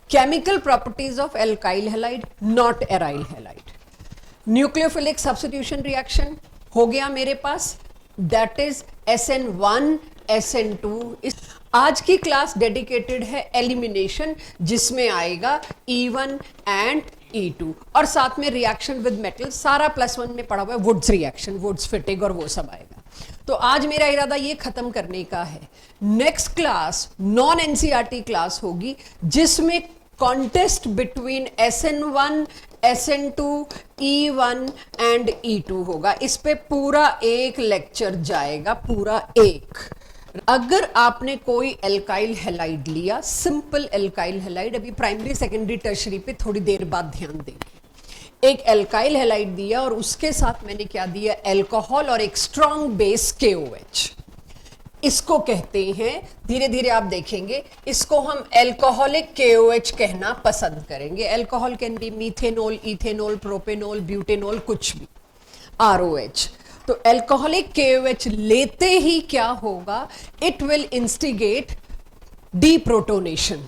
Chemical properties of alkyl halide, not aryl halide. Nucleophilic substitution reaction हो गया मेरे पास, that is SN1 SN2। आज की क्लास डेडिकेटेड है एलिमिनेशन, जिसमें आएगा E1 एंड E2 और साथ में रिएक्शन विद मेटल, सारा +1 में पढ़ा हुआ है, वुड्स रिएक्शन, वुड्स फिटिंग और वो सब आएगा। तो आज मेरा इरादा ये खत्म करने का है। Next class non NCERT class होगी, जिसमें contest between SN1 SN2 E1 and E2 होगा। इस पे पूरा एक लेक्चर जाएगा, पूरा एक। अगर आपने कोई एल्काइल हैलाइड लिया, सिंपल एल्काइल हैलाइड, अभी प्राइमरी सेकेंडरी टर्शरी पे थोड़ी देर बाद ध्यान देंगे। एक एल्काइल हैलाइड दिया और उसके साथ मैंने क्या दिया, अल्कोहल और एक स्ट्रॉन्ग बेस KOH। इसको कहते हैं, धीरे धीरे आप देखेंगे, इसको हम अल्कोहलिक KOH कहना पसंद करेंगे। Alcohol can be methanol, ethanol, propanol, butanol, कुछ भी, ROH। तो अल्कोहलिक KOH लेते ही क्या होगा, इट विल इंस्टिगेट डीप्रोटोनेशन।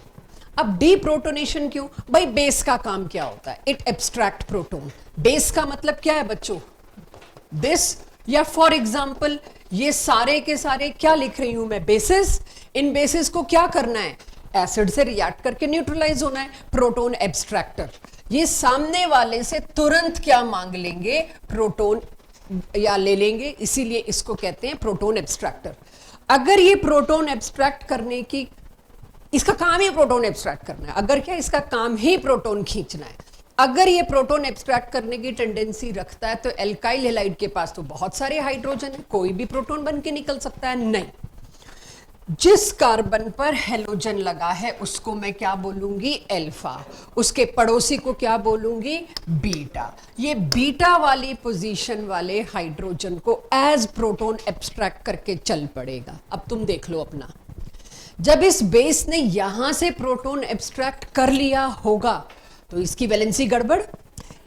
अब डीप्रोटोनेशन क्यों भाई, बेस का काम क्या होता है, इट एब्स्ट्रैक्ट प्रोटोन। बेस का मतलब क्या है बच्चों, दिस, या फॉर एग्जाम्पल ये सारे के सारे क्या लिख रही हूं मैं, बेसिस। इन बेसिस को क्या करना है, एसिड से रिएक्ट करके न्यूट्रलाइज होना है, प्रोटोन एब्स्ट्रैक्टर। ये सामने वाले से तुरंत क्या मांग लेंगे, प्रोटोन या ले लेंगे, इसीलिए इसको कहते हैं प्रोटोन एब्स्ट्रैक्टर। अगर ये प्रोटोन एब्स्ट्रैक्ट करने की, इसका काम ही प्रोटोन एब्स्ट्रैक्ट करना है, अगर क्या इसका काम ही प्रोटोन खींचना है, अगर ये प्रोटोन एब्स्ट्रैक्ट करने की टेंडेंसी रखता है, तो एल्काइल हैलाइड के पास तो बहुत सारे हाइड्रोजन है, कोई भी प्रोटोन बन के निकल सकता है, नहीं। जिस कार्बन पर हेलोजन लगा है उसको मैं क्या बोलूंगी, अल्फा। उसके पड़ोसी को क्या बोलूंगी, बीटा। ये बीटा वाली पोजीशन वाले हाइड्रोजन को एज प्रोटोन एब्स्ट्रैक्ट करके चल पड़ेगा। अब तुम देख लो अपना, जब इस बेस ने यहां से प्रोटोन एब्स्ट्रैक्ट कर लिया होगा तो इसकी वैलेंसी गड़बड़,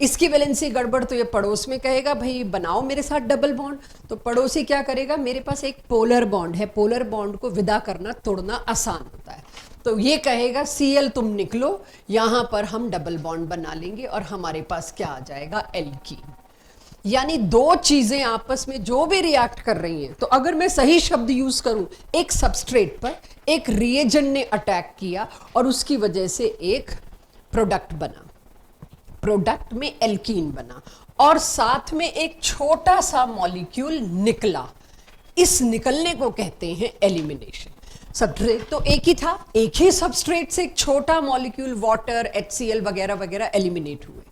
इसकी वैलेंसी गड़बड़, तो ये पड़ोस में कहेगा भाई बनाओ मेरे साथ डबल बॉन्ड। तो पड़ोसी क्या करेगा, मेरे पास एक पोलर बॉन्ड है, पोलर बॉन्ड को विदा करना, तोड़ना आसान होता है, तो ये कहेगा Cl तुम निकलो, यहां पर हम डबल बॉन्ड बना लेंगे और हमारे पास क्या आ जाएगा, एल्कीन। यानी दो चीजें आपस में जो भी रिएक्ट कर रही हैं, तो अगर मैं सही शब्द यूज करूं, एक सबस्ट्रेट पर एक रिएजेंट ने अटैक किया और उसकी वजह से एक प्रोडक्ट बना, प्रोडक्ट में एल्कीन बना और साथ में एक छोटा सा मॉलिक्यूल निकला। इस निकलने को कहते हैं एलिमिनेशन। सबस्ट्रेट तो एक ही था, एक ही सबस्ट्रेट से एक छोटा मॉलिक्यूल वाटर, HCl वगैरह वगैरह एलिमिनेट हुए,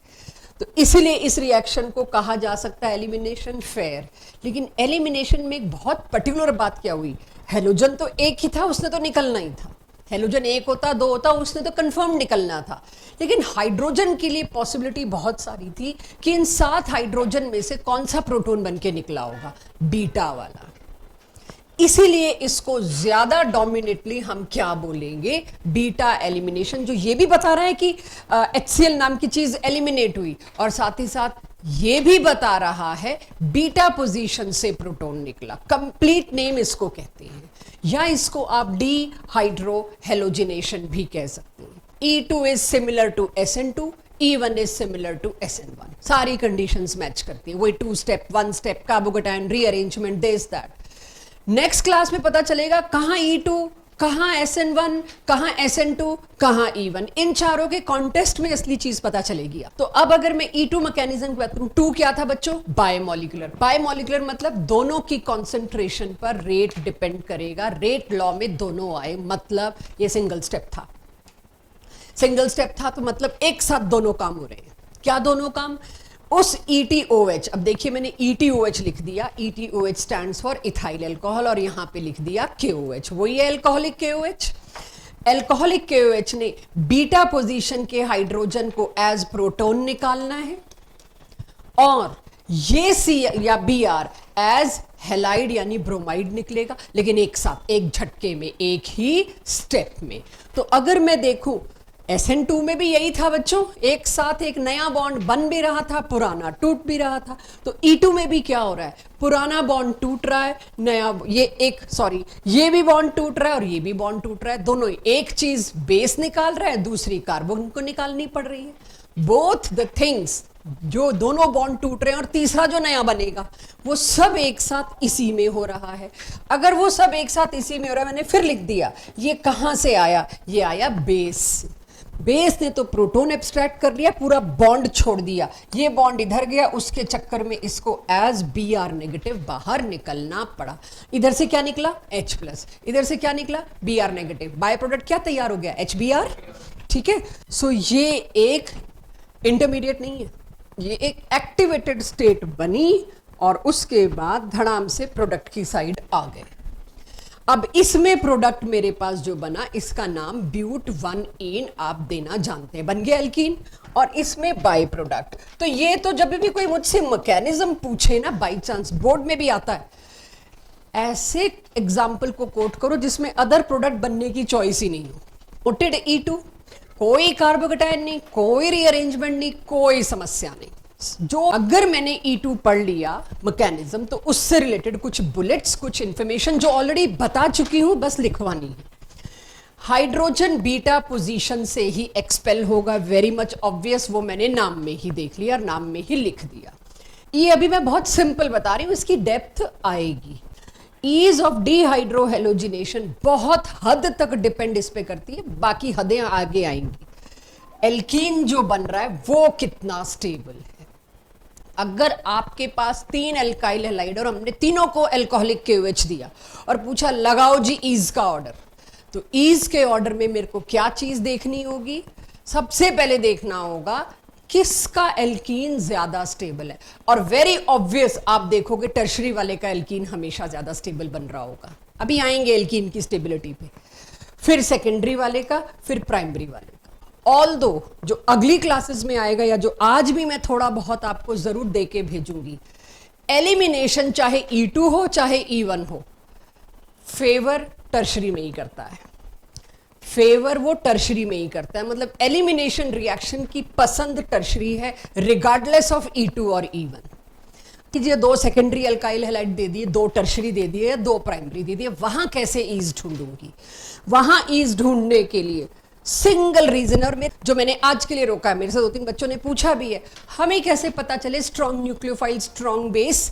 तो इसलिए इस रिएक्शन को कहा जा सकता है एलिमिनेशन फेयर। लेकिन एलिमिनेशन में एक बहुत पर्टिकुलर बात क्या हुई, हेलोजन तो एक ही था, उसने तो निकलना ही था। हेलोजन एक होता, दो होता, उसने तो कंफर्म निकलना था। लेकिन हाइड्रोजन के लिए पॉसिबिलिटी बहुत सारी थी कि इन 7 हाइड्रोजन में से कौन सा प्रोटोन बन के निकला होगा, बीटा वाला। इसीलिए इसको ज्यादा डोमिनेटली हम क्या बोलेंगे, बीटा एलिमिनेशन, जो ये भी बता रहा है कि HCl नाम की चीज एलिमिनेट हुई और साथ ही साथ ये भी बता रहा है बीटा पोजीशन से प्रोटोन निकला। कंप्लीट नेम इसको कहते हैं, या इसको आप डिहाइड्रो हेलोजिनेशन भी कह सकते हैं। E2 is similar to SN2, E1 is similar to SN1। सारी कंडीशंस मैच करती है, वही 2 step 1 step carbocation rearrangement, this that. Next class में पता चलेगा कहां E2, कहां SN1, कहां SN2, कहां E1। इन चारों के कॉन्टेस्ट में असली चीज पता चलेगी। तो अब अगर मैं E2 मैकेनिज्म की बात करूं, 2 क्या था बच्चों, बायोमोलिकुलर। बायोमोलिकुलर मतलब दोनों की कॉन्सेंट्रेशन पर रेट डिपेंड करेगा, रेट लॉ में दोनों आए, मतलब ये सिंगल स्टेप था। सिंगल स्टेप था तो मतलब एक साथ दोनों काम हो रहे हैं। क्या दोनों काम, उस ETOH, अब देखिए मैंने ETOH लिख दिया, ETOH stands for ethyl alcohol, और यहां पे लिख दिया KOH, वही है अल्कोहलिक KOH। अल्कोहलिक KOH ने बीटा पोजीशन के हाइड्रोजन को एज प्रोटोन निकालना है और ये C या Br एज हैलाइड यानी ब्रोमाइड निकलेगा, लेकिन एक साथ, एक झटके में, एक ही स्टेप में। तो अगर मैं देखूं SN2 में भी यही था बच्चों, एक साथ एक नया बॉन्ड बन भी रहा था, पुराना टूट भी रहा था। तो E2 में भी क्या हो रहा है, पुराना बॉन्ड टूट रहा है, नया ये भी बॉन्ड टूट रहा है और ये भी बॉन्ड टूट रहा है। दोनों एक चीज बेस निकाल रहा है, दूसरी कार्बन को निकालनी पड़ रही है। बोथ द थिंग्स, जो दोनों बॉन्ड टूट रहे हैं और तीसरा जो नया बनेगा, वो सब एक साथ इसी में हो रहा है। अगर वो सब एक साथ इसी में हो रहा है, मैंने फिर लिख दिया, ये कहां से आया, ये आया बेस से। बेस ने तो प्रोटॉन एब्स्ट्रैक्ट कर लिया, पूरा बॉन्ड छोड़ दिया, ये बॉन्ड इधर गया, उसके चक्कर में इसको एज Br नेगेटिव बाहर निकलना पड़ा। इधर से क्या निकला, H+, इधर से क्या निकला, Br नेगेटिव। बाय प्रोडक्ट क्या तैयार हो गया, HBr। ठीक है, सो ये एक इंटरमीडिएट नहीं है, ये एक एक्टिवेटेड स्टेट बनी और उसके बाद धड़ाम से प्रोडक्ट की साइड आ गए। अब इसमें प्रोडक्ट मेरे पास जो बना, इसका नाम ब्यूट-1-ene आप देना जानते हैं, बन गया एल्कीन। और इसमें बाय प्रोडक्ट, तो ये तो जब भी कोई मुझसे मैकेनिज्म पूछे ना, बाई चांस बोर्ड में भी आता है, ऐसे एग्जाम्पल को कोट करो जिसमें अदर प्रोडक्ट बनने की चॉइस ही नहीं हो। पुटेड E2, कोई कार्बोकेटायन नहीं, कोई रीअरेंजमेंट नहीं, कोई समस्या नहीं। जो अगर मैंने E2 पढ़ लिया मैकेनिज्म, तो उससे रिलेटेड कुछ बुलेट्स, कुछ इंफॉर्मेशन जो ऑलरेडी बता चुकी हूं, बस लिखवानी है। हाइड्रोजन बीटा पोजीशन से ही एक्सपेल होगा, वेरी मच ऑब्वियस, वो मैंने नाम में ही देख लिया और नाम में ही लिख दिया। ये अभी मैं बहुत सिंपल बता रही हूं, इसकी डेप्थ आएगी। ईज ऑफ डिहाइड्रोहेलोजिनेशन बहुत हद तक डिपेंड इस पे करती है, बाकी हदें आगे आएंगी। एल्कीन जो बन रहा है वो कितना स्टेबल है। अगर आपके पास 3 एल्काइल हैलाइड और हमने तीनों को एल्कोहलिक KOH दिया और पूछा लगाओ जी ईज का ऑर्डर, तो ईज के ऑर्डर में मेरे को क्या चीज देखनी होगी, सबसे पहले देखना होगा किसका एल्कीन ज्यादा स्टेबल है। और वेरी ऑब्वियस आप देखोगे टर्शरी वाले का एल्कीन हमेशा ज्यादा स्टेबल बन रहा होगा। अभी आएंगे एल्कीन की स्टेबिलिटी पे, फिर सेकेंडरी वाले का, फिर प्राइमरी वाले का। ऑल्दो जो अगली क्लासेस में आएगा या जो आज भी मैं थोड़ा बहुत आपको जरूर दे के भेजूंगी, एलिमिनेशन चाहे E2 हो चाहे E1 हो, फेवर टर्शरी में ही करता है। फेवर वो टर्शरी में ही करता है, मतलब एलिमिनेशन रिएक्शन की पसंद टर्शरी है, रिगार्डलेस ऑफ E2 और E1। कीजिए 2 सेकेंडरी अल्काइल हैलाइड दे दिए, 2 टर्शरी दे दिए, 2 प्राइमरी दे दिए, वहां कैसे ईज ढूंढूंगी? वहां ईज ढूंढने के लिए सिंगल रीजन, और जो मैंने आज के लिए रोका है, मेरे से 2-3 बच्चों ने पूछा भी है, हमें कैसे पता चले स्ट्रॉन्ग न्यूक्लियोफाइल स्ट्रॉन्ग बेस?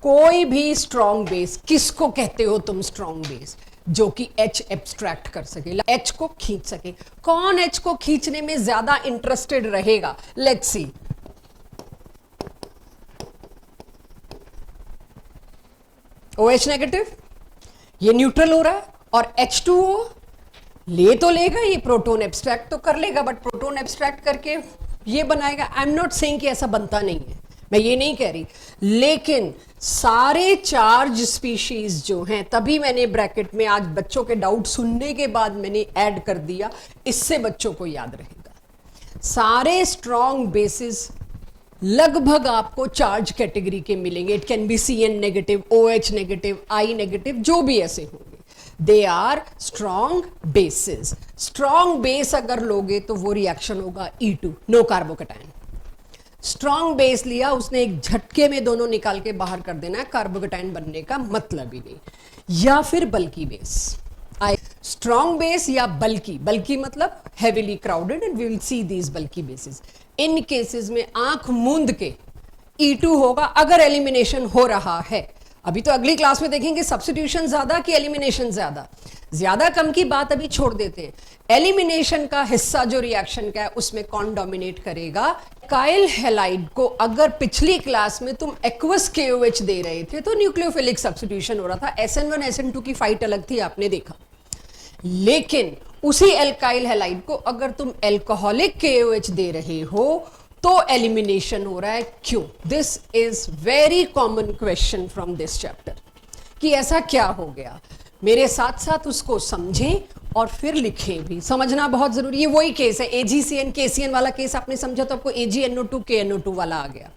कोई भी स्ट्रॉन्ग बेस, किसको कहते हो तुम स्ट्रॉन्ग बेस? जो कि H एब्स्ट्रैक्ट कर सके, H को खींच सके। कौन H को खींचने में ज्यादा इंटरेस्टेड रहेगा? Let's see. OH नेगेटिव, ये न्यूट्रल हो रहा है, और H2O ले तो लेगा, ये प्रोटॉन एब्स्ट्रैक्ट तो कर लेगा, बट प्रोटॉन एब्स्ट्रैक्ट करके ये बनाएगा। आई एम नॉट सेइंग कि ऐसा बनता नहीं है, मैं ये नहीं कह रही, लेकिन सारे चार्ज स्पीशीज जो हैं, तभी मैंने ब्रैकेट में आज बच्चों के डाउट सुनने के बाद मैंने ऐड कर दिया, इससे बच्चों को याद रहेगा। सारे स्ट्रॉन्ग बेसिस लगभग आपको चार्ज कैटेगरी के मिलेंगे। It can be Cn negative, OH negative, I negative, जो भी ऐसे होंगे, they are strong bases. Strong base अगर लोगे तो वो रिएक्शन होगा E2, no carbocation. Strong base लिया उसने, एक झटके में दोनों निकाल के बाहर कर देना है, कार्बोकेटाइन बनने का मतलब ही नहीं। या फिर बल्की बेस, स्ट्रॉन्ग बेस या बल्की, बल्की मतलब heavily crowded, and we will see these bulky bases. इन केसेस में आंख मूंद के E2 होगा अगर एलिमिनेशन हो रहा है। अभी तो अगली क्लास में देखेंगे सब्स्टिट्यूशन ज्यादा कि एलिमिनेशन ज्यादा, ज्यादा कम की बात अभी छोड़ देते हैं। एलिमिनेशन का हिस्सा जो रिएक्शन का है उसमें कौन डोमिनेट करेगा? काइल हैलाइड को अगर पिछली क्लास में तुम एक्वस KOH दे रहे थे तो न्यूक्लियोफिलिक सब्स्टिट्यूशन हो रहा था, SN1 SN2 की फाइट अलग थी, आपने देखा। लेकिन उसी एल्काइल हैलाइड को अगर तुम एल्कोहलिक KOH दे रहे हो तो एलिमिनेशन हो रहा है। क्यों? This is very common question from this chapter, कि ऐसा क्या हो गया। मेरे साथ साथ उसको समझें और फिर लिखें भी, समझना बहुत जरूरी है। वही केस है AgCN KCN वाला केस, आपने समझा तो आपको AgNO2 KNO2 वाला आ गया,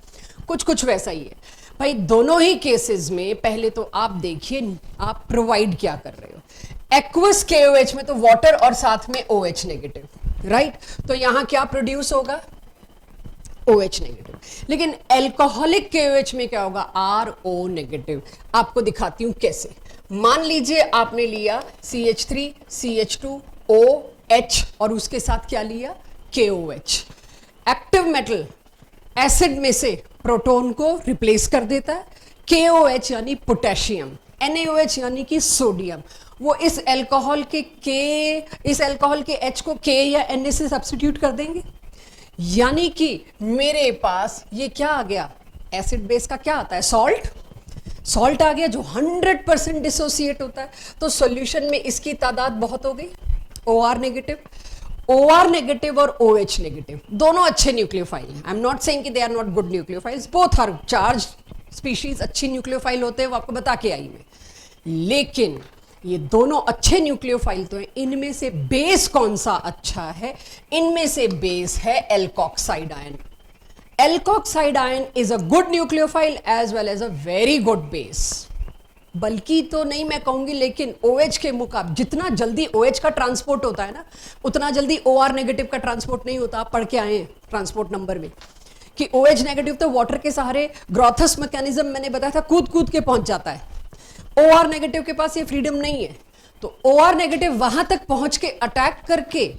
कुछ कुछ वैसा ही है भाई। दोनों ही केसेस में पहले तो आप देखिए आप प्रोवाइड क्या कर रहे हो। एक्वस KOH में तो वाटर और साथ में OH नेगेटिव, राइट तो यहां क्या प्रोड्यूस होगा, OH नेगेटिव। लेकिन एल्कोहलिक KOH में क्या होगा, RO नेगेटिव। आपको दिखाती हूं कैसे। मान लीजिए आपने लिया CH3 CH2 OH और उसके साथ क्या लिया, KOH। एक्टिव मेटल एसिड में से प्रोटॉन को रिप्लेस कर देता है, KOH यानी पोटेशियम, NaOH यानी कि सोडियम, वो इस अल्कोहल के H को K या Na से सब्स्टिट्यूट कर देंगे। यानी कि मेरे पास ये क्या आ गया, एसिड बेस का क्या आता है, सॉल्ट आ गया जो 100% डिसोसिएट होता है। तो सॉल्यूशन में इसकी तादाद बहुत हो गई, OR नेगेटिव और OH नेगेटिव दोनों अच्छे न्यूक्लियोफाइल हैं। आई एम नॉट सेइंग कि they are not good nucleophiles, both are charge species अच्छी न्यूक्लियोफाइल होते हैं, वो आपको बता के आई मैं। लेकिन ये दोनों अच्छे न्यूक्लियोफाइल तो हैं, इनमें से बेस कौन सा अच्छा है, इनमें से बेस है alkoxide ion. Alkoxide ion is a good nucleophile as well as a very good base. बल्कि तो नहीं मैं कहूंगी, लेकिन OH के मुकाबले जितना जल्दी OH का ट्रांसपोर्ट होता है ना, उतना जल्दी OR नेगेटिव का ट्रांसपोर्ट नहीं होता। आप पढ़ के आए हैं ट्रांसपोर्ट नंबर में कि OH नेगेटिव तो वाटर के सहारे ग्रोथस मैकेनिज्म मैंने बताया था कूद कूद के पहुंच जाता है, OR नेगेटिव के पास ये फ्रीडम नहीं है। तो OR नेगेटिव वहां तक पहुंच के अटैक करके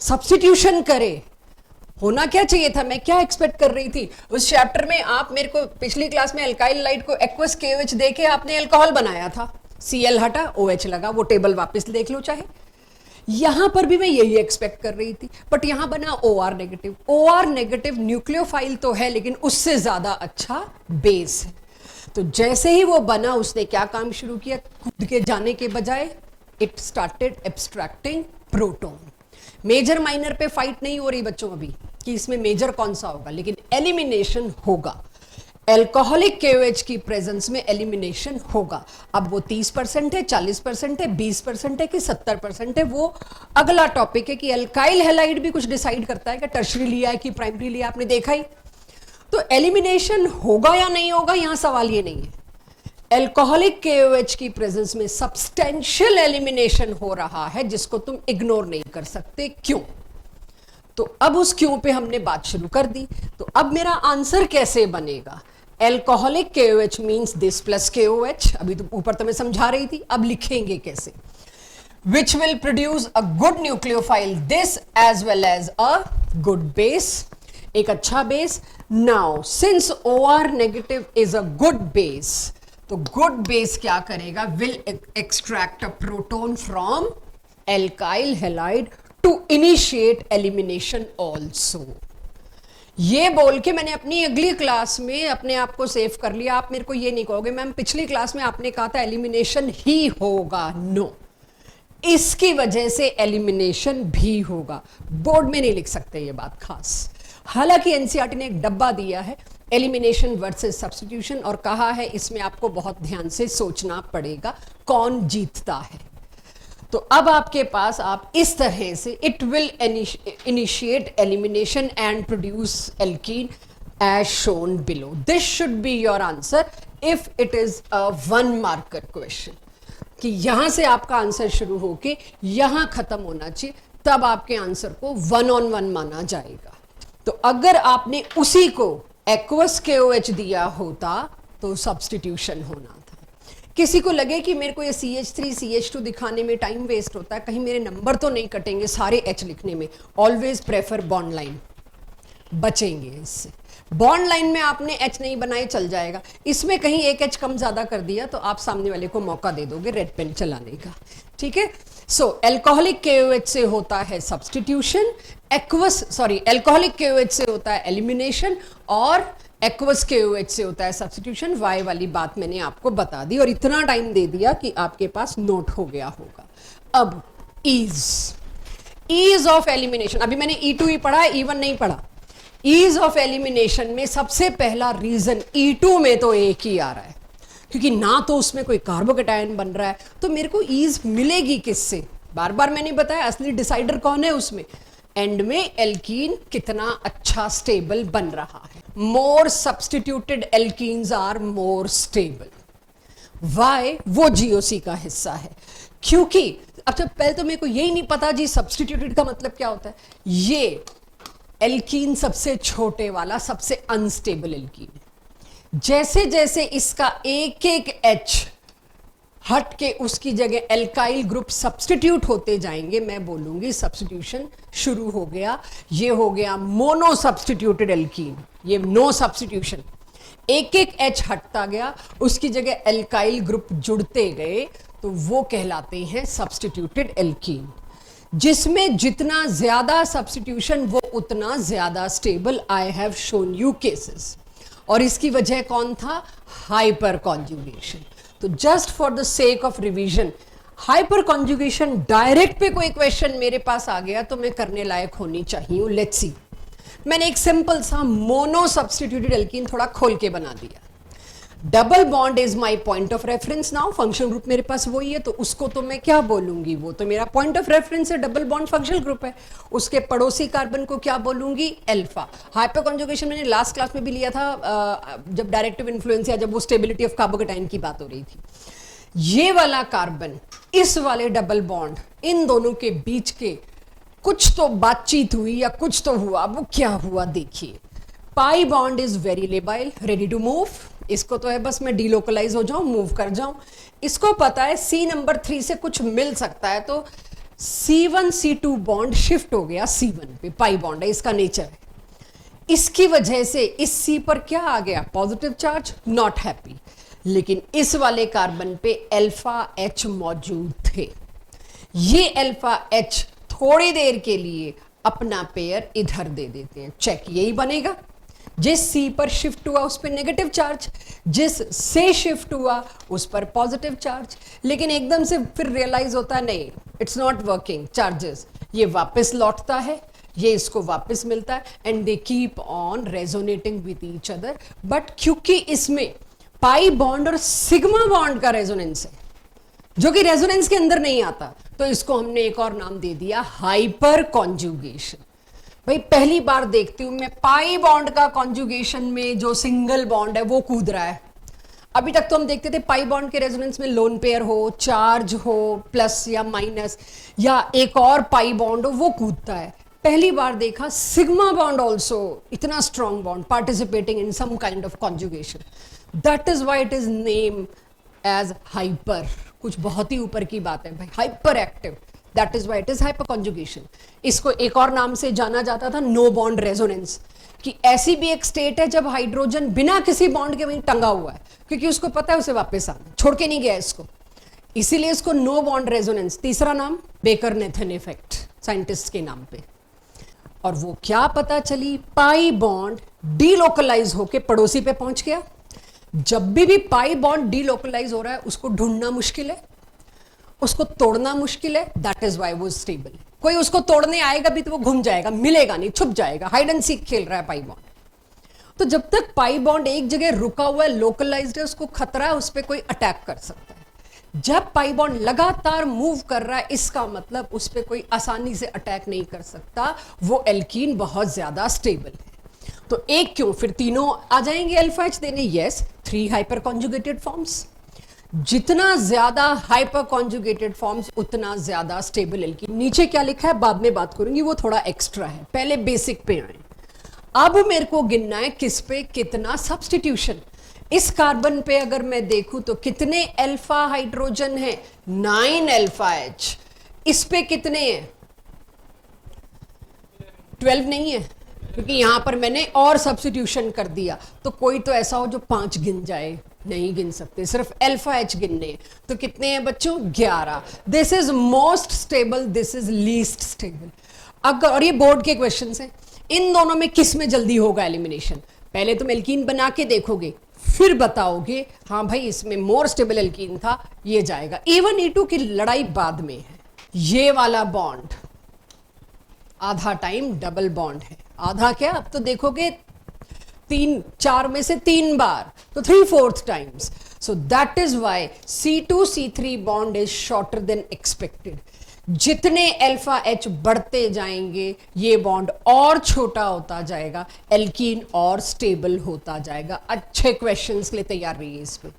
सब्स्टिट्यूशन करे। होना क्या चाहिए था, मैं क्या एक्सपेक्ट कर रही थी उस चैप्टर में, आप मेरे को पिछली क्लास में अल्काइल लाइट को एक्वस KOH देके आपने अल्कोहल बनाया था, Cl हटा OH लगा, वो टेबल वापस देख लो चाहे। यहां पर भी मैं यही एक्सपेक्ट कर रही थी, बट यहां बना OR negative. OR negative nucleophile तो है लेकिन उससे ज्यादा अच्छा बेस है। तो जैसे ही वो बना उसने क्या काम शुरू किया, कूद के जाने के बजाय it started abstracting proton. Major minor पे फाइट नहीं हो रही बच्चों अभी कि इसमें मेजर कौन सा होगा, लेकिन एलिमिनेशन होगा। एल्कोहलिक KOH की प्रेजेंस में एलिमिनेशन होगा। अब वो 30% है, 40% है, 20% है कि 70% है, वो अगला टॉपिक है कि अल्काइल हैलाइड भी कुछ डिसाइड करता है कि टर्शरी लिया है कि प्राइमरी लिया, आपने देखा ही। तो एलिमिनेशन होगा या नहीं होगा, यहां सवाल ये नहीं है। एल्कोहलिक KOH की प्रेजेंस में सब्सटेंशियल एलिमिनेशन हो रहा है जिसको तुम इग्नोर नहीं कर सकते। क्यों? तो अब उस क्यों पे हमने बात शुरू कर दी। तो अब मेरा आंसर कैसे बनेगा, alcoholic KOH means this plus KOH, अभी तो ऊपर तो मैं समझा रही थी, अब लिखेंगे कैसे, which will produce a good nucleophile this as well as a good base, एक अच्छा base. Now since OR negative is a good base, तो गुड बेस क्या करेगा, will extract a proton from alkyl halide to initiate elimination also. ये बोल के मैंने अपनी अगली क्लास में अपने आप को सेव कर लिया। आप मेरे को ये नहीं कहोगे मैम पिछली क्लास में आपने कहा था एलिमिनेशन ही होगा। नो, इसकी वजह से एलिमिनेशन भी होगा। बोर्ड में नहीं लिख सकते ये बात खास। हालांकि एनसीईआरटी ने एक डब्बा दिया है एलिमिनेशन वर्सेस सब्स्टिट्यूशन और कहा है इसमें आपको बहुत ध्यान से सोचना पड़ेगा कौन जीतता है। तो अब आपके पास आप इस तरह से it will initiate elimination and produce alkene as shown below. This should be your answer if it is a 1 marker question, कि यहां से आपका आंसर शुरू होके यहां खत्म होना चाहिए, तब आपके आंसर को 1 on 1 माना जाएगा। तो अगर आपने उसी को एक्वस KOH दिया होता तो सब्स्टिट्यूशन होना था। किसी को लगे कि मेरे को ये CH3 CH2 दिखाने में टाइम वेस्ट होता है, कहीं मेरे नंबर तो नहीं कटेंगे सारे H लिखने में, ऑलवेज प्रेफर बॉन्ड लाइन, बचेंगे इससे। बॉन्ड लाइन में आपने H नहीं बनाए चल जाएगा, इसमें कहीं एक H कम ज्यादा कर दिया तो आप सामने वाले को मौका दे दोगे रेड पेन चलाने का। ठीक है, सो एल्कोहलिक KOH से होता है सब्स्टिट्यूशन, एल्कोहलिक KOH से होता है एलिमिनेशन और एक्वस KOH से होता है सब्स्टिट्यूशन। वाई वाली बात मैंने आपको बता दी और इतना टाइम दे दिया कि आपके पास नोट हो गया होगा। अब ईज ऑफ एलिमिनेशन, अभी मैंने E2 ही पढ़ा है, E1 नहीं पढ़ा। ईज ऑफ एलिमिनेशन में सबसे पहला रीजन E2 में तो एक ही आ रहा है, क्योंकि ना तो उसमें कोई कार्बोकेटायन बन रहा है, तो मेरे को ईज मिलेगी किससे? बार बार मैंने बताया असली डिसाइडर कौन है उसमें, एंड में एल्कीन कितना अच्छा स्टेबल बन रहा है। More substituted alkenes are more stable. Why? वो GOC का हिस्सा है, क्योंकि अच्छा पहले तो मेरे को यही नहीं पता जी सब्स्टिट्यूटेड का मतलब क्या होता है। ये एल्कीन सबसे छोटे वाला सबसे अनस्टेबल एल्कीन है। जैसे जैसे इसका एक एक एच हट के उसकी जगह एल्काइल ग्रुप सब्स्टिट्यूट होते जाएंगे, मैं बोलूंगी सब्स्टिट्यूशन शुरू हो गया। ये हो गया मोनो सब्स्टिट्यूटेड एल्कीन, ये नो सब्स्टिट्यूशन। एक एक एच हटता गया, उसकी जगह एल्काइल ग्रुप जुड़ते गए, तो वो कहलाते हैं सब्स्टिट्यूटेड एल्कीन। जिसमें जितना ज्यादा सब्स्टिट्यूशन वो उतना ज्यादा stable. I have shown you cases. और इसकी वजह कौन था? Hyperconjugation. तो just for the sake of revision, hyperconjugation direct पे कोई क्वेश्चन मेरे पास आ गया तो मैं करने लायक होनी चाहिए। लेट्स सी, मैंने एक सिंपल सा मोनो सब्स्टिट्यूटेड एल्कीन थोड़ा खोल के बना दिया। Double bond is my point of reference. Now functional group मेरे पास वही है, तो उसको तो मैं क्या बोलूंगी, वो तो मेरा पॉइंट ऑफ रेफरेंस है, डबल बॉन्ड फंक्शनल ग्रुप है। उसके पड़ोसी कार्बन को क्या बोलूंगी? अल्फा। हाइपर कॉन्जुगेशन मैंने लास्ट क्लास में भी लिया था, जब डायरेक्टिव इन्फ्लुएंस या जब वो स्टेबिलिटी ऑफ कार्बोकेटाइन की बात हो रही थी। ये वाला कार्बन, इस वाले डबल बॉन्ड, इन दोनों के बीच के कुछ तो बातचीत हुई या कुछ तो हुआ। वो क्या हुआ देखिए। Pi bond is very labile, ready to move. इसको तो है बस मैं डीलोकलाइज हो जाऊं, मूव कर जाऊं। इसको पता है C नंबर 3 से कुछ मिल सकता है, तो C1 C2 बॉन्ड शिफ्ट हो गया C1 पे। पाई बॉन्ड है, इसका नेचर है। इसकी वजह से इस C पर क्या आ गया? Positive charge, not happy. लेकिन इस वाले कार्बन पे अल्फा H मौजूद थे। ये अल्फा H थोड़ी देर के लिए अपना पेयर इधर दे देते हैं। चेक, यही बनेगा। जिस C पर शिफ्ट हुआ उस पर नेगेटिव चार्ज, जिस से शिफ्ट हुआ उस पर पॉजिटिव चार्ज। लेकिन एकदम से फिर रियलाइज होता है नहीं, इट्स नॉट वर्किंग चार्जेस। ये वापस लौटता है, ये इसको वापस मिलता है, and they keep on resonating with each other. But क्योंकि इसमें पाई बॉन्ड और सिग्मा बॉन्ड का रेजोनेंस है, जो कि रेजोनेंस के अंदर नहीं आता, तो इसको हमने एक और नाम दे दिया, हाइपर कॉन्जुगेशन। भाई पहली बार देखती हूं मैं पाई बॉन्ड का कॉन्जुगेशन में जो सिंगल बॉन्ड है वो कूद रहा है। अभी तक तो हम देखते थे पाई बॉन्ड के रेजोनेंस में लोन पेयर हो, चार्ज हो, प्लस या माइनस, या एक और पाई बॉन्ड हो, वो कूदता है। पहली बार देखा सिग्मा बॉन्ड ऑल्सो, इतना strong bond participating in some kind of conjugation. That is why it is name as hyper. कुछ बहुत ही ऊपर की बात है भाई, hyper active. That is why it is hyper conjugation. इसको एक और नाम से जाना जाता था, नो बॉन्ड रेजोनेंस, कि ऐसी भी एक स्टेट है जब हाइड्रोजन बिना किसी बॉन्ड के वहीं टंगा हुआ है, क्योंकि उसको पता है उसे वापस आना, छोड़ के नहीं गया इसको, इसीलिए इसको नो बॉन्ड रेजोनेंस। तीसरा नाम बेकर-नेथन इफेक्ट, साइंटिस्ट के नाम पे। और वो क्या पता चली, पाई बॉन्ड डीलोकलाइज होके पड़ोसी पे पहुंच गया। जब भी पाई बॉन्ड डीलोकलाइज हो रहा है उसको ढूंढना मुश्किल है, उसको तोड़ना मुश्किल है। दैट इज वाई वो स्टेबल। कोई उसको तोड़ने आएगा भी तो वो घूम जाएगा, मिलेगा नहीं, छुप जाएगा, हाइड एंड सीक खेल रहा है पाई बॉन्ड। तो जब तक पाई बॉन्ड एक जगह रुका हुआ है, लोकलाइज्ड है, उसको खतरा है, उस पर कोई अटैक कर सकता है। जब पाई बॉन्ड लगातार मूव कर रहा है, इसका मतलब उस पर कोई आसानी से अटैक नहीं कर सकता, वो एल्कीन बहुत ज्यादा स्टेबल है। तो एक क्यों, फिर तीनों आ जाएंगे अल्फा H देने। Yes, 3 hyper conjugated forms. जितना ज्यादा हाइपर कॉन्जुगेटेड फॉर्म्स उतना ज्यादा स्टेबल एल्कीन। नीचे क्या लिखा है बाद में बात करूंगी, वो थोड़ा एक्स्ट्रा है, पहले बेसिक पे आए। अब मेरे को गिनना है किस पे कितना सब्स्टिट्यूशन। इस कार्बन पे अगर मैं देखूं तो कितने अल्फा हाइड्रोजन है? 9 अल्फा H। इस पे कितने हैं? 12 नहीं है, क्योंकि यहां पर मैंने और सब्स्टिट्यूशन कर दिया। तो कोई तो ऐसा हो जो 5 गिन जाए, नहीं गिन सकते, सिर्फ अल्फा H गिनने। तो कितने हैं बच्चों? 11। This is most stable, this is least stable. अगर, और ये बोर्ड के क्वेश्चंस हैं, इन दोनों में किस में जल्दी होगा एलिमिनेशन? पहले तुम एल्कीन बना के देखोगे, फिर बताओगे हाँ भाई इसमें मोर स्टेबल एल्कीन था, ये जाएगा। E1 E2 की लड़ाई बाद में है। ये वाला बॉन्ड आधा टाइम डबल बॉन्ड है। आधा क्या, अब तो देखोगे 4 में से 3 बार, तो 3/4 times. So that is why C2 C3 bond is shorter than expected. जितने अल्फा H बढ़ते जाएंगे ये बॉन्ड और छोटा होता जाएगा, एल्कीन और स्टेबल होता जाएगा। अच्छे क्वेश्चंस के लिए तैयार रहिए इस पे।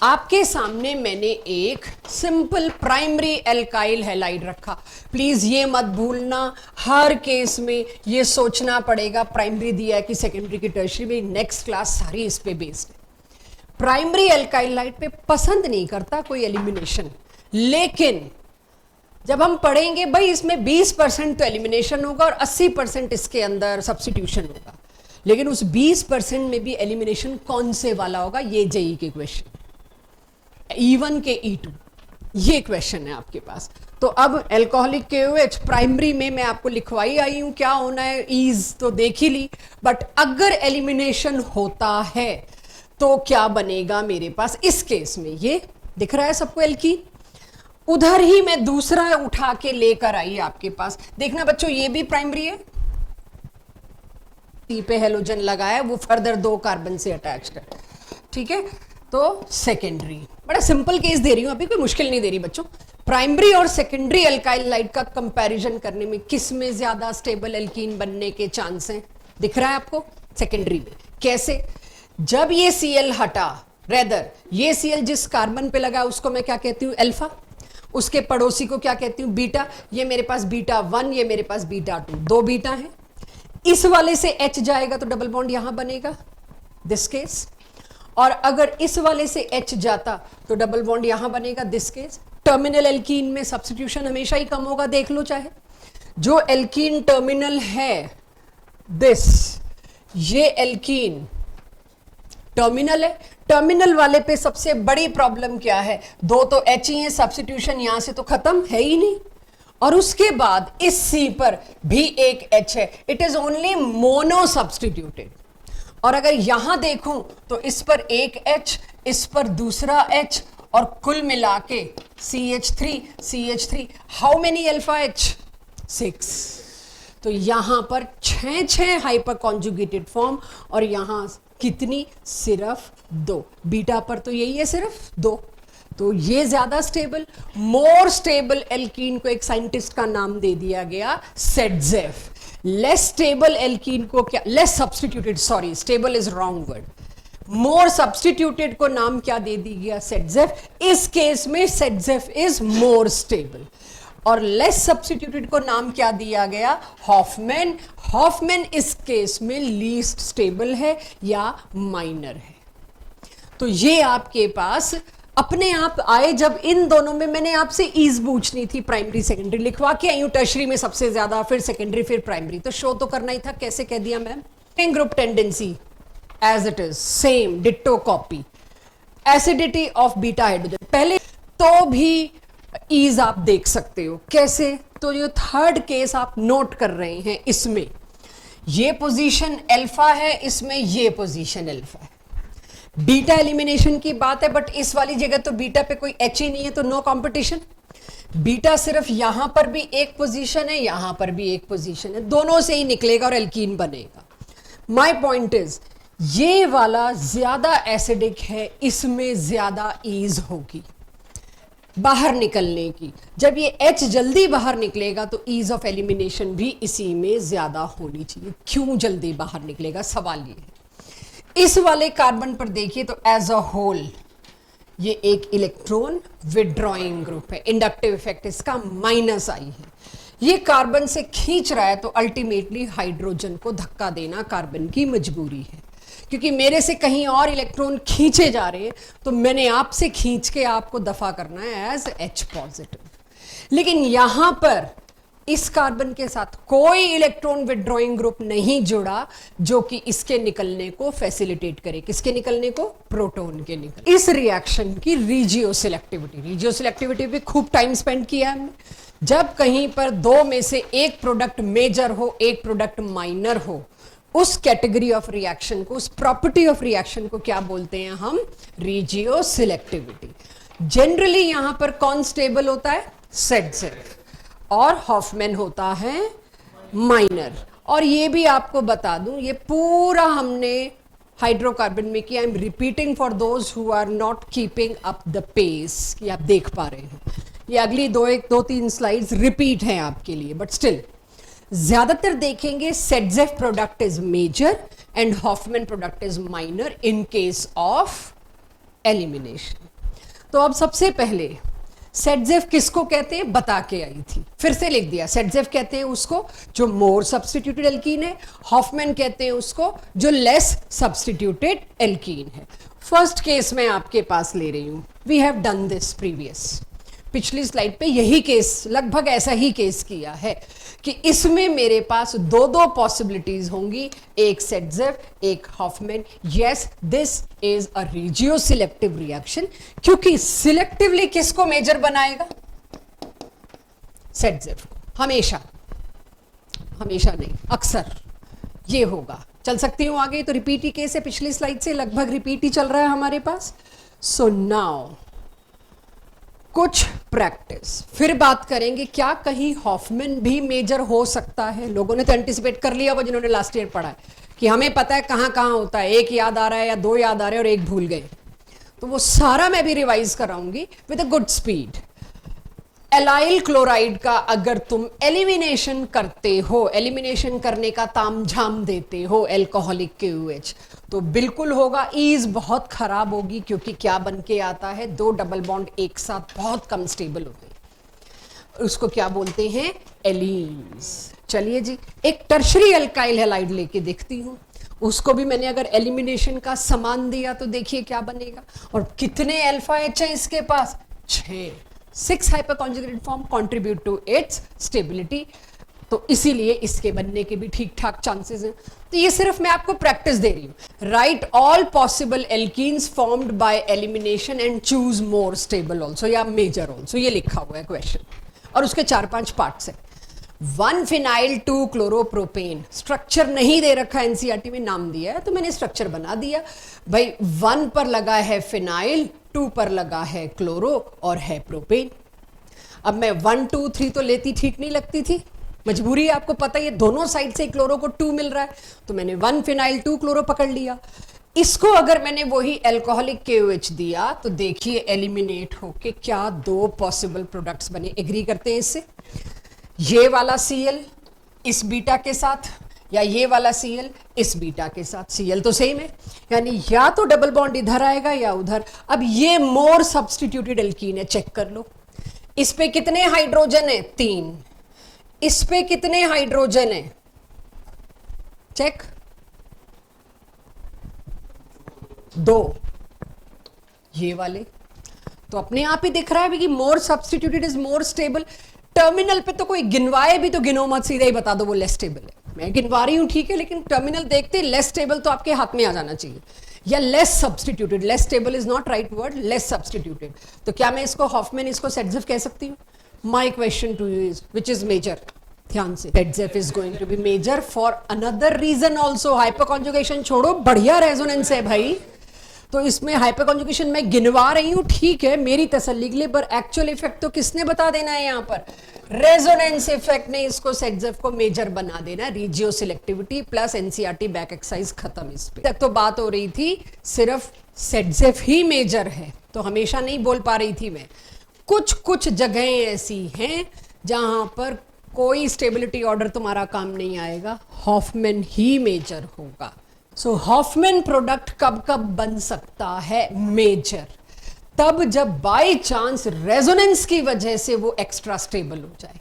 आपके सामने मैंने एक सिंपल प्राइमरी एल्काइल हैलाइड रखा। प्लीज ये मत भूलना, हर केस में ये सोचना पड़ेगा प्राइमरी दिया है कि सेकेंडरी की टर्शियरी में। नेक्स्ट क्लास सारी इस पे बेस्ड है। प्राइमरी एल्काइल हैलाइड पे पसंद नहीं करता कोई एलिमिनेशन, लेकिन जब हम पढ़ेंगे भाई इसमें 20% तो एलिमिनेशन होगा और 80% इसके अंदर सब्स्टिट्यूशन होगा, लेकिन उस 20% में भी एलिमिनेशन कौन से वाला होगा, ये जेई के क्वेश्चन, E1 के E2, ये क्वेश्चन है आपके पास। तो अब एल्कोहलिक KOH प्राइमरी में मैं आपको लिखवाई आई हूं, क्या होना है ईज तो देख ही ली, बट अगर एलिमिनेशन होता है तो क्या बनेगा मेरे पास। इस केस में ये दिख रहा है सबको एल्कीन, उधर ही मैं दूसरा उठा के लेकर आई आपके पास। देखना बच्चों ये भी प्राइमरी है, सी पे हेलोजन लगाया, वो फर्दर 2 कार्बन से अटैच्ड है, ठीक है। तो सेकेंडरी, बड़ा सिंपल केस दे रही हूं अभी, कोई मुश्किल नहीं दे रही बच्चों। प्राइमरी और सेकेंडरी एल्काइल हैलाइड का कंपैरिजन करने में किस में ज्यादा स्टेबल एल्कीन बनने के चांस हैं, दिख रहा है आपको, सेकेंडरी में। कैसे, जब ये Cl हटा, रेदर ये Cl जिस कार्बन पे लगा उसको मैं क्या कहती हूं, अल्फा, उसके पड़ोसी को क्या कहती हूं, बीटा। ये मेरे पास β1, ये मेरे पास β2, 2 बीटा है। इस वाले से H जाएगा तो डबल बॉन्ड यहां बनेगा, दिस केस, और अगर इस वाले से H जाता तो डबल बॉन्ड यहां बनेगा, दिस केस। टर्मिनल एल्कीन में सब्स्टिट्यूशन हमेशा ही कम होगा, देख लो चाहे। जो एल्कीन टर्मिनल है दिस, ये एल्कीन टर्मिनल है। टर्मिनल वाले पे सबसे बड़ी प्रॉब्लम क्या है, 2 तो H ही है, सब्स्टिट्यूशन यहां से तो खत्म है ही नहीं, और उसके बाद इस C पर भी एक H है, it is only mono substituted. और अगर यहां देखूं तो इस पर एक H, इस पर दूसरा H, और कुल मिला के CH3, how many alpha H, 6। तो यहां पर 6 हाइपर कॉन्जुगेटेड फॉर्म, और यहां कितनी, सिर्फ 2। बीटा पर तो यही है सिर्फ 2, तो ये ज्यादा स्टेबल। मोर स्टेबल एल्कीन को एक साइंटिस्ट का नाम दे दिया गया सेडजेफ। लेस स्टेबल एल्कीन को क्या, less substituted, sorry stable is wrong word, more substituted को नाम क्या दे दी गया, सेडजेफ। इस केस में सेडजेफ इज मोर स्टेबल, और लेस सब्स्टिट्यूटेड को नाम क्या दिया गया, हॉफमैन। हॉफमैन इस केस में लीस्ट स्टेबल है या माइनर है। तो ये आपके पास अपने आप आए। जब इन दोनों में मैंने आपसे ईज पूछनी थी, प्राइमरी सेकेंडरी लिखवा के आई हूं, टर्शरी में सबसे ज्यादा, फिर सेकेंडरी, फिर प्राइमरी, तो शो तो करना ही था। कैसे कह दिया ma'am, group tendency as it is, same ditto copy, acidity of beta hydrogen, पहले तो भी ईज आप देख सकते हो। कैसे, तो जो थर्ड केस आप नोट कर रहे हैं, इसमें ये पोजीशन अल्फा है, इसमें ये पोजीशन अल्फा है। बीटा एलिमिनेशन की बात है, बट इस वाली जगह तो बीटा पे कोई H ही नहीं है, तो नो कंपटीशन। बीटा सिर्फ यहां पर भी एक पोजीशन है, यहां पर भी एक पोजीशन है, दोनों से ही निकलेगा और एल्कीन बनेगा। माय पॉइंट इज, ये वाला ज्यादा एसिडिक है, इसमें ज्यादा ईज होगी बाहर निकलने की। जब ये H जल्दी बाहर निकलेगा तो ईज ऑफ एलिमिनेशन भी इसी में ज्यादा होनी चाहिए। क्यों जल्दी बाहर निकलेगा, सवाल ये है। इस वाले कार्बन पर देखिए तो एज अ होल ये एक इलेक्ट्रॉन विड्रॉइंग ग्रुप है, इंडक्टिव इफेक्ट इसका माइनस आई है। ये कार्बन से खींच रहा है तो अल्टीमेटली हाइड्रोजन को धक्का देना कार्बन की मजबूरी है, क्योंकि मेरे से कहीं और इलेक्ट्रॉन खींचे जा रहे हैं, तो मैंने आपसे खींच के आपको दफा करना है एज H पॉजिटिव। लेकिन यहां पर इस कार्बन के साथ कोई इलेक्ट्रॉन विड्रॉइंग ग्रुप नहीं जुड़ा जो कि इसके निकलने को फैसिलिटेट करे। किसके निकलने को, प्रोटॉन के निकलने। इस रिएक्शन की रीजियो सिलेक्टिविटी पे खूब टाइम स्पेंड किया हमने। जब कहीं पर 2 में से एक प्रोडक्ट मेजर हो, एक प्रोडक्ट माइनर हो, उस कैटेगरी ऑफ रिएक्शन को, उस प्रॉपर्टी ऑफ रिएक्शन को क्या बोलते हैं हम, रीजियो सिलेक्टिविटी। जनरली यहां पर कौन स्टेबल होता है, सेडजेफ, और हॉफमैन होता है माइनर। और ये भी आपको बता दूं, ये पूरा हमने हाइड्रोकार्बन में किया। I am repeating for those who are not keeping up the pace, कि आप देख पा रहे हैं। ये अगली 2-3 स्लाइड्स रिपीट हैं आपके लिए, बट स्टिल ज्यादातर देखेंगे Saytzeff product is major and Hofmann product is minor in case of elimination. तो अब सबसे पहले सेटजेफ किसको कहते हैं बता के आई थी, फिर से लिख दिया। सेटजेफ कहते हैं उसको जो मोर सब्स्टिट्यूटेड एल्कीन है, हॉफमैन कहते हैं उसको जो लेस सब्स्टिट्यूटेड एल्कीन है। फर्स्ट केस मैं आपके पास ले रही हूं, we have done this previous, पिछली स्लाइड पे यही केस, लगभग ऐसा ही केस किया है कि इसमें मेरे पास दो दो पॉसिबिलिटीज होंगी, एक सेटजेफ एक Hofmann. Yes, this is a regioselective reaction, क्योंकि सिलेक्टिवली किसको मेजर बनाएगा? सेटजेफ को, हमेशा, हमेशा नहीं, अक्सर ये होगा। चल सकती हूं आगे, तो रिपीट ही केस है, पिछली स्लाइड से लगभग रिपीट ही चल रहा है हमारे पास। सो नाउ कुछ प्रैक्टिस, फिर बात करेंगे क्या कहीं हॉफमैन भी मेजर हो सकता है। लोगों ने तो एंटिसिपेट कर लिया वो जिन्होंने लास्ट ईयर पढ़ा है कि हमें पता है कहां कहां होता है, एक याद आ रहा है या दो याद आ रहे हैं और एक भूल गए, तो वो सारा मैं भी रिवाइज कराऊंगी with a good speed. Allyl chloride का अगर तुम एलिमिनेशन करते हो, एलिमिनेशन करने का तामझाम देते हो अल्कोहलिक KOH, तो बिल्कुल होगा, ईज बहुत खराब होगी, क्योंकि क्या बन के आता है, दो डबल बॉन्ड एक साथ बहुत कम स्टेबल होते हैं, उसको क्या बोलते हैं, एलीन्स। चलिए जी, एक टर्शरी अल्काइल हैलाइड लेके देखती हूं, उसको भी मैंने अगर एलिमिनेशन का समान दिया तो देखिए क्या बनेगा। और कितने अल्फा एच है इसके पास? 6 hyper conjugated form contribute to its stability, तो इसीलिए इसके बनने के भी ठीक ठाक चांसेस हैं। तो ये सिर्फ मैं आपको प्रैक्टिस दे रही हूं। Right all possible alkenes formed by elimination and choose more stable also या मेजर ऑल्सो, ये लिखा हुआ है क्वेश्चन, और उसके 4-5 पार्ट्स है। 1 फिनाइल 2 क्लोरोप्रोपेन, स्ट्रक्चर नहीं दे रखा, एनसीईआरटी में नाम दिया है तो मैंने स्ट्रक्चर बना दिया भाई। 1 पर लगा है फिनाइल, 2 पर लगा है क्लोरो और है प्रोपेन। अब मैं 1 2 3 तो लेती ठीक नहीं लगती थी, मजबूरी है, आपको पता है, दोनों साइड से क्लोरो को 2 मिल रहा है, तो मैंने 1 फिनाइल 2 क्लोरो पकड़ लिया। इसको अगर मैंने वही अल्कोहलिक KOH दिया तो देखिए एलिमिनेट होके क्या दो पॉसिबल प्रोडक्ट्स बने। एग्री करते हैं इससे? ये वाला Cl इस बीटा के साथ, या ये वाला Cl इस बीटा के साथ, Cl तो सेम है, यानी या तो डबल बॉन्ड इधर आएगा या उधर। अब ये मोर सब्स्टिट्यूटेड एल्कीन है, चेक कर लो, इस पे कितने हाइड्रोजन है? 3। इस पे कितने हाइड्रोजन है? चेक, 2। ये वाले तो अपने आप ही दिख रहा है कि मोर substituted is more stable. Terminal पे तो कोई गिनवाए भी तो गिनो मत, सीधा ही बता दो वो लेस स्टेबल है। मैं गिनवा रही हूं ठीक है, लेकिन टर्मिनल देखते लेस स्टेबल तो आपके हाथ में आ जाना चाहिए, या less substituted. Less stable is not right word, less substituted. तो क्या मैं इसको हॉफमैन, इसको सेटजेफ कह सकती हूँ? My question to you is which is major? ध्यान से, Saytzeff is going to be major for another reason also. Hyper conjugation छोड़ो, बढ़िया रेजोनेंस है भाई, तो इसमें हाइपर कॉन्जुगेशन मैं गिनवा रही हूं ठीक है मेरी तसल्ली के लिए, पर एक्चुअल इफेक्ट तो किसने बता देना है यहां पर? रेजोनेंस इफेक्ट ने इसको सेटजेफ को मेजर बना देना। Regioselectivity plus NCERT back exercise खत्म। इस पे तक तो बात हो रही थी सिर्फ सेटजेफ ही मेजर है, तो हमेशा नहीं बोल पा रही थी मैं। कुछ कुछ जगहें ऐसी हैं जहां पर कोई स्टेबिलिटी ऑर्डर तुम्हारा काम नहीं आएगा, हॉफमैन ही मेजर होगा। सो हॉफमैन प्रोडक्ट कब कब बन सकता है मेजर? तब जब बाय चांस रेजोनेंस की वजह से वो एक्स्ट्रा स्टेबल हो जाए।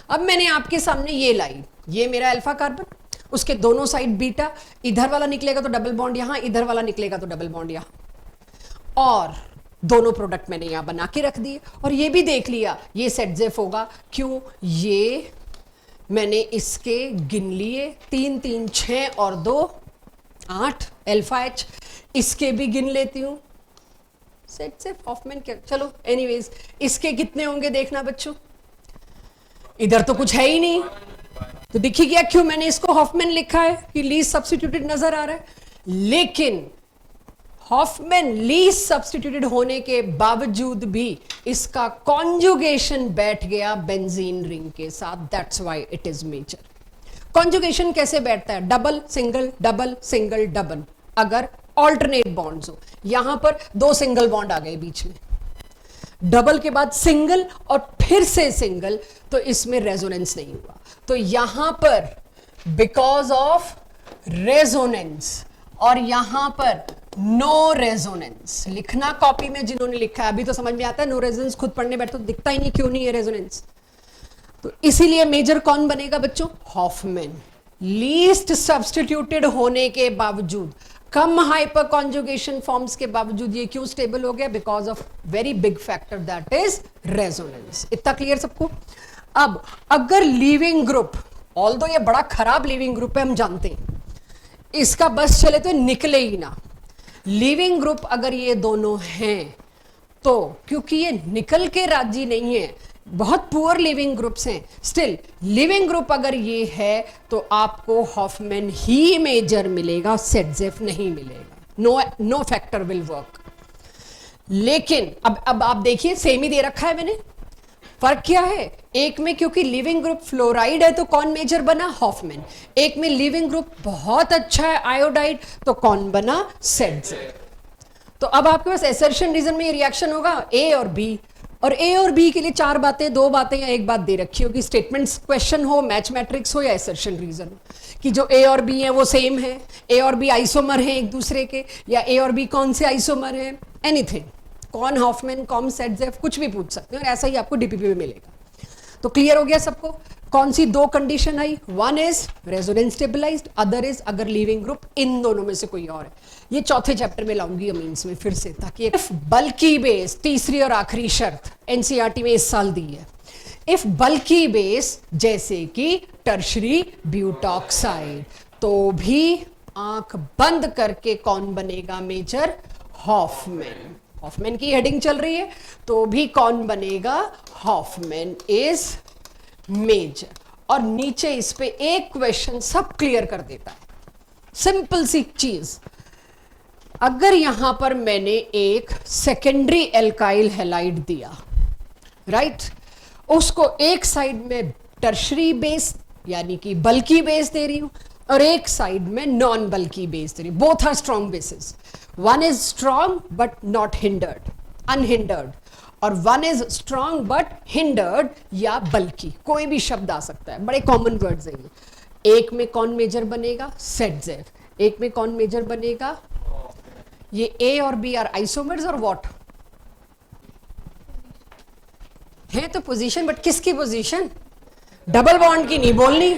अब मैंने आपके सामने ये लाई, ये मेरा अल्फा कार्बन, उसके दोनों साइड बीटा, इधर वाला निकलेगा तो डबल बॉन्ड यहां, इधर वाला निकलेगा तो डबल बॉन्ड यहां, और दोनों प्रोडक्ट मैंने यहां बना के रख दिए। और ये भी देख लिया ये सेटजेफ होगा, क्यों? ये मैंने इसके गिन लिए, 3 3 6 और 2 8 अल्फा एच, इसके भी गिन लेती हूं, सेटजेफ हॉफमैन क्या, चलो एनीवेज इसके कितने होंगे देखना बच्चों, इधर तो कुछ है ही नहीं, तो देखिए क्या क्यों मैंने इसको हॉफमैन लिखा है कि लीस्ट सब्स्टिट्यूटेड नजर आ रहा है। लेकिन हॉफमैन लीस्ट सब्स्टिट्यूटेड होने के बावजूद भी इसका कॉन्जुगेशन बैठ गया बेंजीन रिंग के साथ, that's why it is major. Conjugation कैसे बैठता है? Double single double single double, अगर ऑल्टरनेट बॉन्ड्स हो। यहां पर 2 सिंगल बॉन्ड आ गए बीच में, डबल के बाद सिंगल और फिर से सिंगल, तो इसमें रेजोनेंस नहीं हुआ। तो यहां पर बिकॉज ऑफ रेजोनेंस और यहां पर नो रेजोनेंस। लिखना कॉपी में जिन्होंने लिखा है अभी तो समझ में आता है, नो रेजोनेंस खुद पढ़ने बैठो तो दिखता ही नहीं क्यों नहीं है रेजोनेंस। तो इसीलिए मेजर कौन बनेगा बच्चों? हॉफमैन। लीस्ट सब्स्टिट्यूटेड होने के बावजूद, कम हाइपर कॉन्जुगेशन फॉर्म्स के बावजूद ये क्यों स्टेबल हो गया? Because of very big factor that is resonance. इतना क्लियर सबको? अब अगर लीविंग ग्रुप, ऑल्दो ये बड़ा खराब लीविंग ग्रुप है हम जानते हैं, इसका बस चले तो निकले ही ना। लिविंग ग्रुप अगर ये दोनों हैं तो, क्योंकि ये निकल के राजी नहीं है, बहुत पुअर लिविंग ग्रुप्स हैं, स्टिल लिविंग ग्रुप अगर ये है तो आपको हॉफमैन ही मेजर मिलेगा, सेटजेफ नहीं मिलेगा। No factor will work. लेकिन अब आप देखिए सेम ही दे रखा है मैंने, फर्क क्या है? एक में क्योंकि लिविंग ग्रुप फ्लोराइड है तो कौन मेजर बना? हॉफमैन। एक में लिविंग ग्रुप बहुत अच्छा है आयोडाइड, तो कौन बना? सेटजेफ। तो अब आपके पास एसर्शन रीजन में ये रिएक्शन होगा ए और बी, और ए और बी के लिए चार बातें, दो बातें या एक बात दे रखी होगी, स्टेटमेंट्स क्वेश्चन हो, मैच मैट्रिक्स हो या एसर्शन रीजन हो, कि जो ए और बी है वो सेम है, ए और बी आइसोमर है एक दूसरे के, या ए और बी कौन से आइसोमर है, एनीथिंग, कौन हॉफमैन कौन सेटजेफ, कुछ भी पूछ सकते हैं और ऐसा ही आपको डीपीपी में मिलेगा। तो क्लियर हो गया सबको? कौन सी दो कंडीशन आई? One is resonance stabilized, other is अगर लिविंग ग्रुप इन दोनों में से कोई और है। ये चौथे चैप्टर में लाऊंगी अमीन्स में फिर से, ताकि इफ बल्की बेस, तीसरी और आखिरी शर्त एनसीईआरटी में इस साल दी है, इफ बल्की बेस जैसे कि टर्शरी ब्यूटॉक्साइड, तो भी आंख बंद करके कौन बनेगा मेजर? हॉफमैन। हॉफमैन की हेडिंग चल रही है तो भी कौन बनेगा? Hofmann is major. और नीचे इस पे एक क्वेश्चन सब क्लियर कर देता है, सिंपल सी चीज। अगर यहां पर मैंने एक सेकेंडरी एल्काइल हैलाइड दिया, राइट, उसको एक साइड में टर्शरी बेस यानी कि बल्की बेस दे रही हूं और एक साइड में नॉन बल्की बेस दे रही हूं, both are strong bases, one is strong but not hindered, unhindered, और one is strong but hindered या बल्की, कोई भी शब्द आ सकता है, बड़े कॉमन वर्ड्स हैं ये। एक में कौन मेजर बनेगा? सेटजेफ। एक में कौन मेजर बनेगा? ये ए और बी आर आइसोमर्स और व्हाट है? तो पोजीशन, बट किसकी पोजीशन? डबल बॉन्ड की नहीं बोलनी,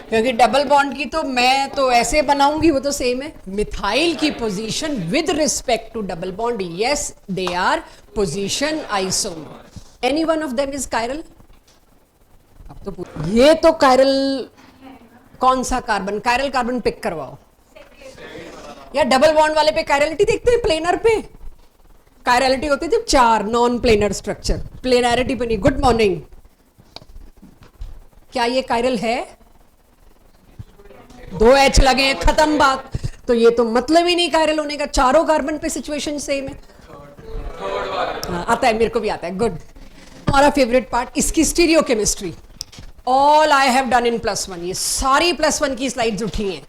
क्योंकि डबल बॉन्ड की तो मैं तो ऐसे बनाऊंगी, वो तो सेम है। मिथाइल की position with respect to double bond, yes they are position isomer. Any one of them is chiral? अब तो ये तो कायरल, कौन सा कार्बन? कायरल कार्बन पिक करवाओ, या डबल बॉन्ड वाले पे कायरलिटी देखते हैं, प्लेनर पे कायरलिटी होती है जब चार नॉन प्लेनर स्ट्रक्चर, प्लेनैरिटी पे नहीं। गुड मॉर्निंग, क्या ये कायरल है? दो एच लगे हैं, खत्म बात। तो ये तो मतलब ही नहीं कायरल होने का, चारों कार्बन पे सिचुएशन सेम है। आता है, मेरे को भी आता है। गुड। हमारा फेवरेट पार्ट, इसकी stereo chemistry, all I have done in +1। ये सारी +1 की स्लाइड्स उठी हैं,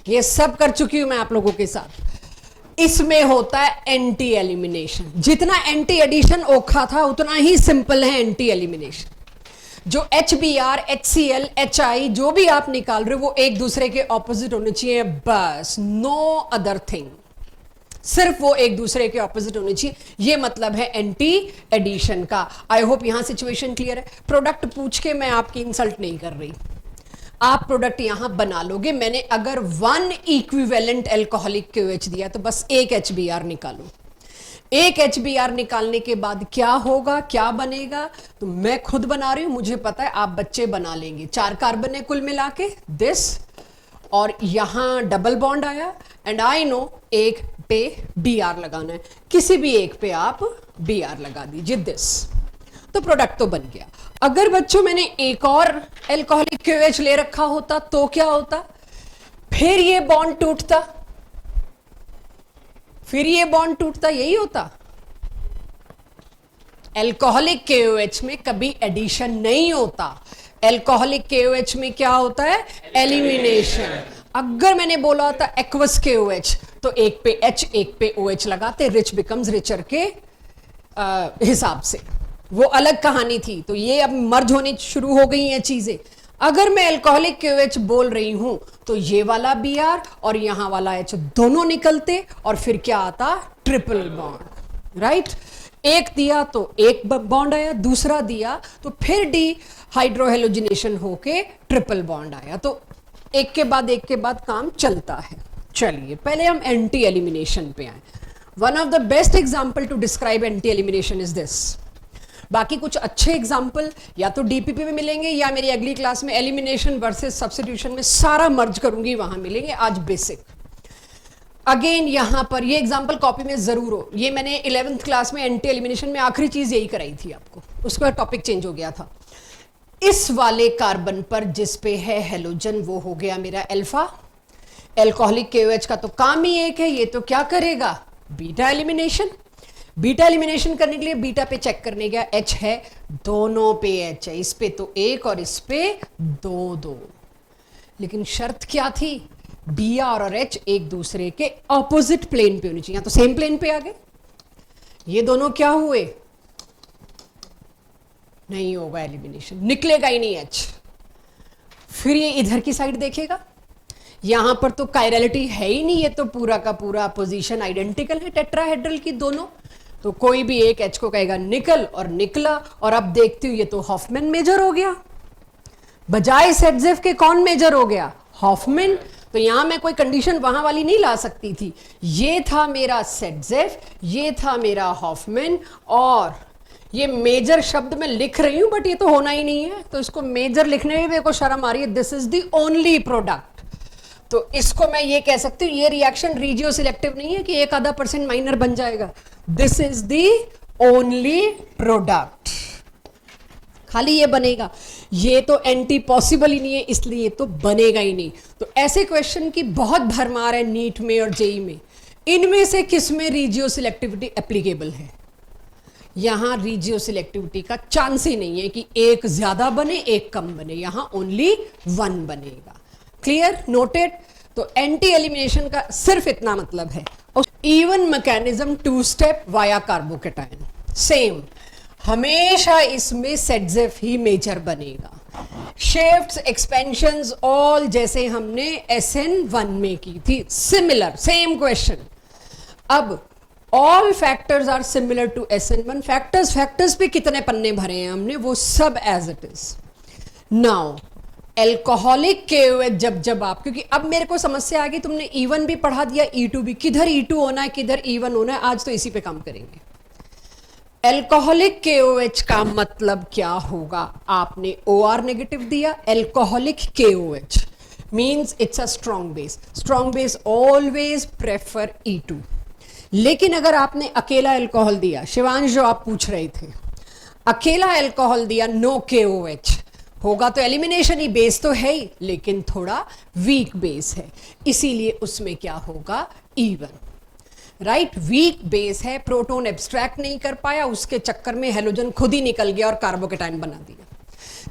ये सब कर चुकी हूं मैं आप लोगों के साथ। इसमें होता है एंटी एलिमिनेशन। जितना एंटी एडिशन ओखा था उतना ही सिंपल है एंटी एलिमिनेशन। जो HBr, HCl, HI जो भी आप निकाल रहे हो वो एक दूसरे के ऑपोजिट होने चाहिए, बस, नो अदर थिंग। सिर्फ वो एक दूसरे के ऑपोजिट होने चाहिए, ये मतलब है एंटी एडिशन का। आई होप यहां सिचुएशन क्लियर है। प्रोडक्ट पूछ के मैं आपकी इंसल्ट नहीं कर रही, आप प्रोडक्ट यहां बना लोगे। मैंने अगर 1 इक्विवेलेंट एल्कोहलिक KOH दिया तो बस एक HBr निकालो। एक HBr निकालने के बाद क्या होगा, क्या बनेगा, तो मैं खुद बना रही हूं, मुझे पता है, आप बच्चे बना लेंगे। 4 कार्बन है कुल मिला के, दिस, और यहां डबल बॉन्ड आया, एंड आई नो एक पे Br लगाना है, किसी भी एक पे आप Br लगा दीजिए, दिस, तो प्रोडक्ट तो बन गया। अगर बच्चों मैंने एक और एल्कोहलिक KOH ले रखा होता तो क्या होता? फिर ये बॉन्ड टूटता, फिर ये बॉन्ड टूटता, यही होता। एल्कोहलिक KOH में कभी एडिशन नहीं होता। एल्कोहलिक KOH में क्या होता है? एलिमिनेशन। अगर मैंने बोला होता एक्वस KOH तो एक पे H एक पे OH लगाते, रिच बिकम्स रिचर के हिसाब से, वो अलग कहानी थी। तो ये अब मर्ज होनी शुरू हो गई हैं चीजें। अगर मैं अल्कोहलिक KOH बोल रही हूं तो ये वाला Br और यहां वाला H दोनों निकलते और फिर क्या आता, ट्रिपल बॉन्ड, राइट। एक दिया तो एक बॉन्ड आया, दूसरा दिया तो फिर डी हाइड्रोहेलोजिनेशन होके ट्रिपल बॉन्ड आया। तो एक के बाद काम चलता है। चलिए पहले हम एंटी एलिमिनेशन पे आए। One of the best example to describe anti elimination is this. बाकी कुछ अच्छे एग्जाम्पल या तो डीपीपी में मिलेंगे या मेरी अगली क्लास में एलिमिनेशन वर्सेस सब्स्टिट्यूशन में सारा मर्ज करूंगी, वहां मिलेंगे। आज बेसिक अगेन यहां पर ये एग्जाम्पल कॉपी में जरूर हो। ये मैंने 11th क्लास में एंटी एलिमिनेशन में आखिरी चीज यही कराई थी आपको, उसके बाद टॉपिक चेंज हो गया था। इस वाले कार्बन पर जिस पे है हेलोजन वो हो गया मेरा अल्फा। एल्कोहलिक KOH का तो काम ही एक है, ये तो क्या करेगा, बीटा एलिमिनेशन। बीटा एलिमिनेशन करने के लिए बीटा पे चेक करने गया, H है, दोनों पे H है, इस पे तो एक और इस पे दो। लेकिन शर्त क्या थी, Br और H एक दूसरे के ऑपोजिट प्लेन पे होनी चाहिए। या तो सेम प्लेन पे आ गए, ये दोनों क्या हुए, नहीं होगा एलिमिनेशन, निकलेगा ही नहीं H। फिर ये इधर की साइड देखेगा, यहां पर तो कायरलिटी है ही नहीं, ये तो पूरा का पूरा पोजीशन आइडेंटिकल है टेट्राहेड्रल की दोनों। तो कोई भी एक H को कहेगा निकल और निकला। और अब देखती हूं ये तो हॉफमैन मेजर हो गया, बजाय सेटजेफ के कौन मेजर हो गया, हॉफमैन। तो यहां मैं कोई कंडीशन वहां वाली नहीं ला सकती थी। ये था मेरा सेटजेफ, ये था मेरा हॉफमैन, और ये मेजर शब्द मैं लिख रही हूं बट ये तो होना ही नहीं है, तो इसको मेजर लिखने में मेरे को शर्म आ रही है। This is the only product. तो इसको मैं ये कह सकती हूँ, ये रिएक्शन रीजियो सिलेक्टिव नहीं है कि 1-आधा% माइनर बन जाएगा। This is the only product, खाली ये बनेगा। ये तो एंटी पॉसिबल ही नहीं है, इसलिए तो बनेगा ही नहीं। तो ऐसे क्वेश्चन की बहुत भरमार है नीट में और जेई में। इनमें से किस में रीजियो सिलेक्टिविटी एप्लीकेबल है? यहां रीजियो सिलेक्टिविटी का चांस ही नहीं है कि एक ज्यादा बने एक कम बने, यहां ओनली 1 बनेगा। Clear, noted. तो एंटी एलिमिनेशन का सिर्फ इतना मतलब है। Even mechanism 2 step via carbocation, same हमेशा इसमें सेटजेफ ही मेजर बनेगा। शिफ्ट्स, एक्सपेंशंस ऑल जैसे हमने SN1 में की थी, सिमिलर, सेम क्वेश्चन। अब all factors are similar to SN1। Factors पे कितने पन्ने भरे हैं हमने, वो सब as it is. Now alcoholic KOH जब आप, क्योंकि अब मेरे को समस्या आ गई, तुमने E1 भी पढ़ा दिया, E2 भी, किधर E2 होना है किधर E1 होना है, आज तो इसी पे काम करेंगे। एल्कोहलिक KOH का मतलब क्या होगा, आपने OR नेगेटिव दिया, alcoholic KOH means it's a strong base. Strong base always prefer E2। लेकिन अगर आपने अकेला अल्कोहल दिया, शिवांश जो आप पूछ रहे थे, अकेला अल्कोहल दिया, नो KOH, होगा तो एलिमिनेशन ही, बेस तो है ही लेकिन थोड़ा वीक बेस है, इसीलिए उसमें क्या होगा, E1, राइट। वीक बेस है, प्रोटॉन एब्स्ट्रैक्ट नहीं कर पाया, उसके चक्कर में हेलोजन खुद ही निकल गया और कार्बोकेटायन बना दिया।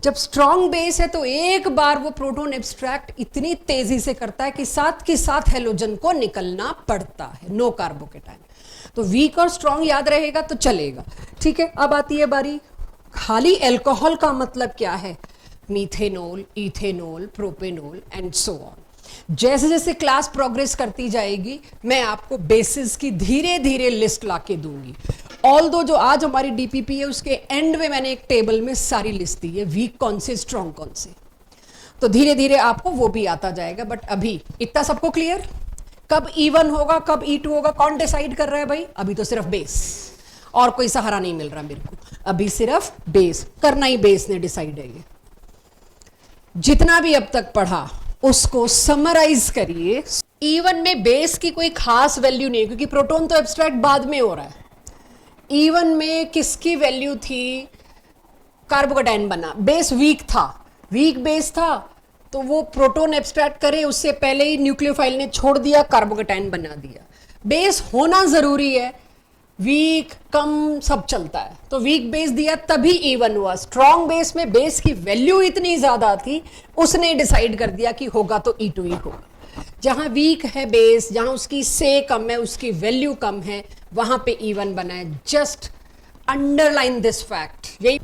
जब स्ट्रॉन्ग बेस है तो एक बार वो प्रोटॉन एब्स्ट्रैक्ट इतनी तेजी से करता है कि साथ के साथ हेलोजन को निकलना पड़ता है, नो कार्बोकेटायन। तो वीक और स्ट्रॉन्ग याद रहेगा तो चलेगा, ठीक है। अब आती है बारी खाली एल्कोहल का मतलब क्या है, methanol, ethanol, propanol and so on. जैसे जैसे क्लास प्रोग्रेस करती जाएगी मैं आपको बेसिस की धीरे धीरे लिस्ट लाके दूंगी। ऑल दो जो आज हमारी डीपीपी है उसके एंड में मैंने एक टेबल में सारी लिस्ट दी है, वीक कौन से स्ट्रॉन्ग कौन से, तो धीरे धीरे आपको वो भी आता जाएगा। बट अभी इतना सबको क्लियर, कब E1 होगा कब E2 होगा कौन डिसाइड कर रहा है भाई, अभी तो सिर्फ बेस, और कोई सहारा नहीं मिल रहा मेरे को, अभी सिर्फ बेस करना ही, बेस ने डिसाइड है। ये जितना भी अब तक पढ़ा उसको समराइज करिए। E1 में बेस की कोई खास वैल्यू नहीं है क्योंकि प्रोटॉन तो एब्स्ट्रैक्ट बाद में हो रहा है। E1 में किसकी वैल्यू थी, कार्बोकेटायन बना, बेस वीक था, वीक बेस था तो वो प्रोटॉन एब्स्ट्रैक्ट करे उससे पहले ही न्यूक्लियोफाइल ने छोड़ दिया, कार्बोकेटायन बना दिया। बेस होना जरूरी है, वीक कम सब चलता है, तो वीक बेस दिया तभी E1 हुआ। स्ट्रॉन्ग बेस में बेस की वैल्यू इतनी ज्यादा थी, उसने डिसाइड कर दिया कि होगा तो E2 ही होगा। जहां वीक है बेस, जहां उसकी से कम है, उसकी वैल्यू कम है, वहां पे E1 बना है। Just underline this fact. यही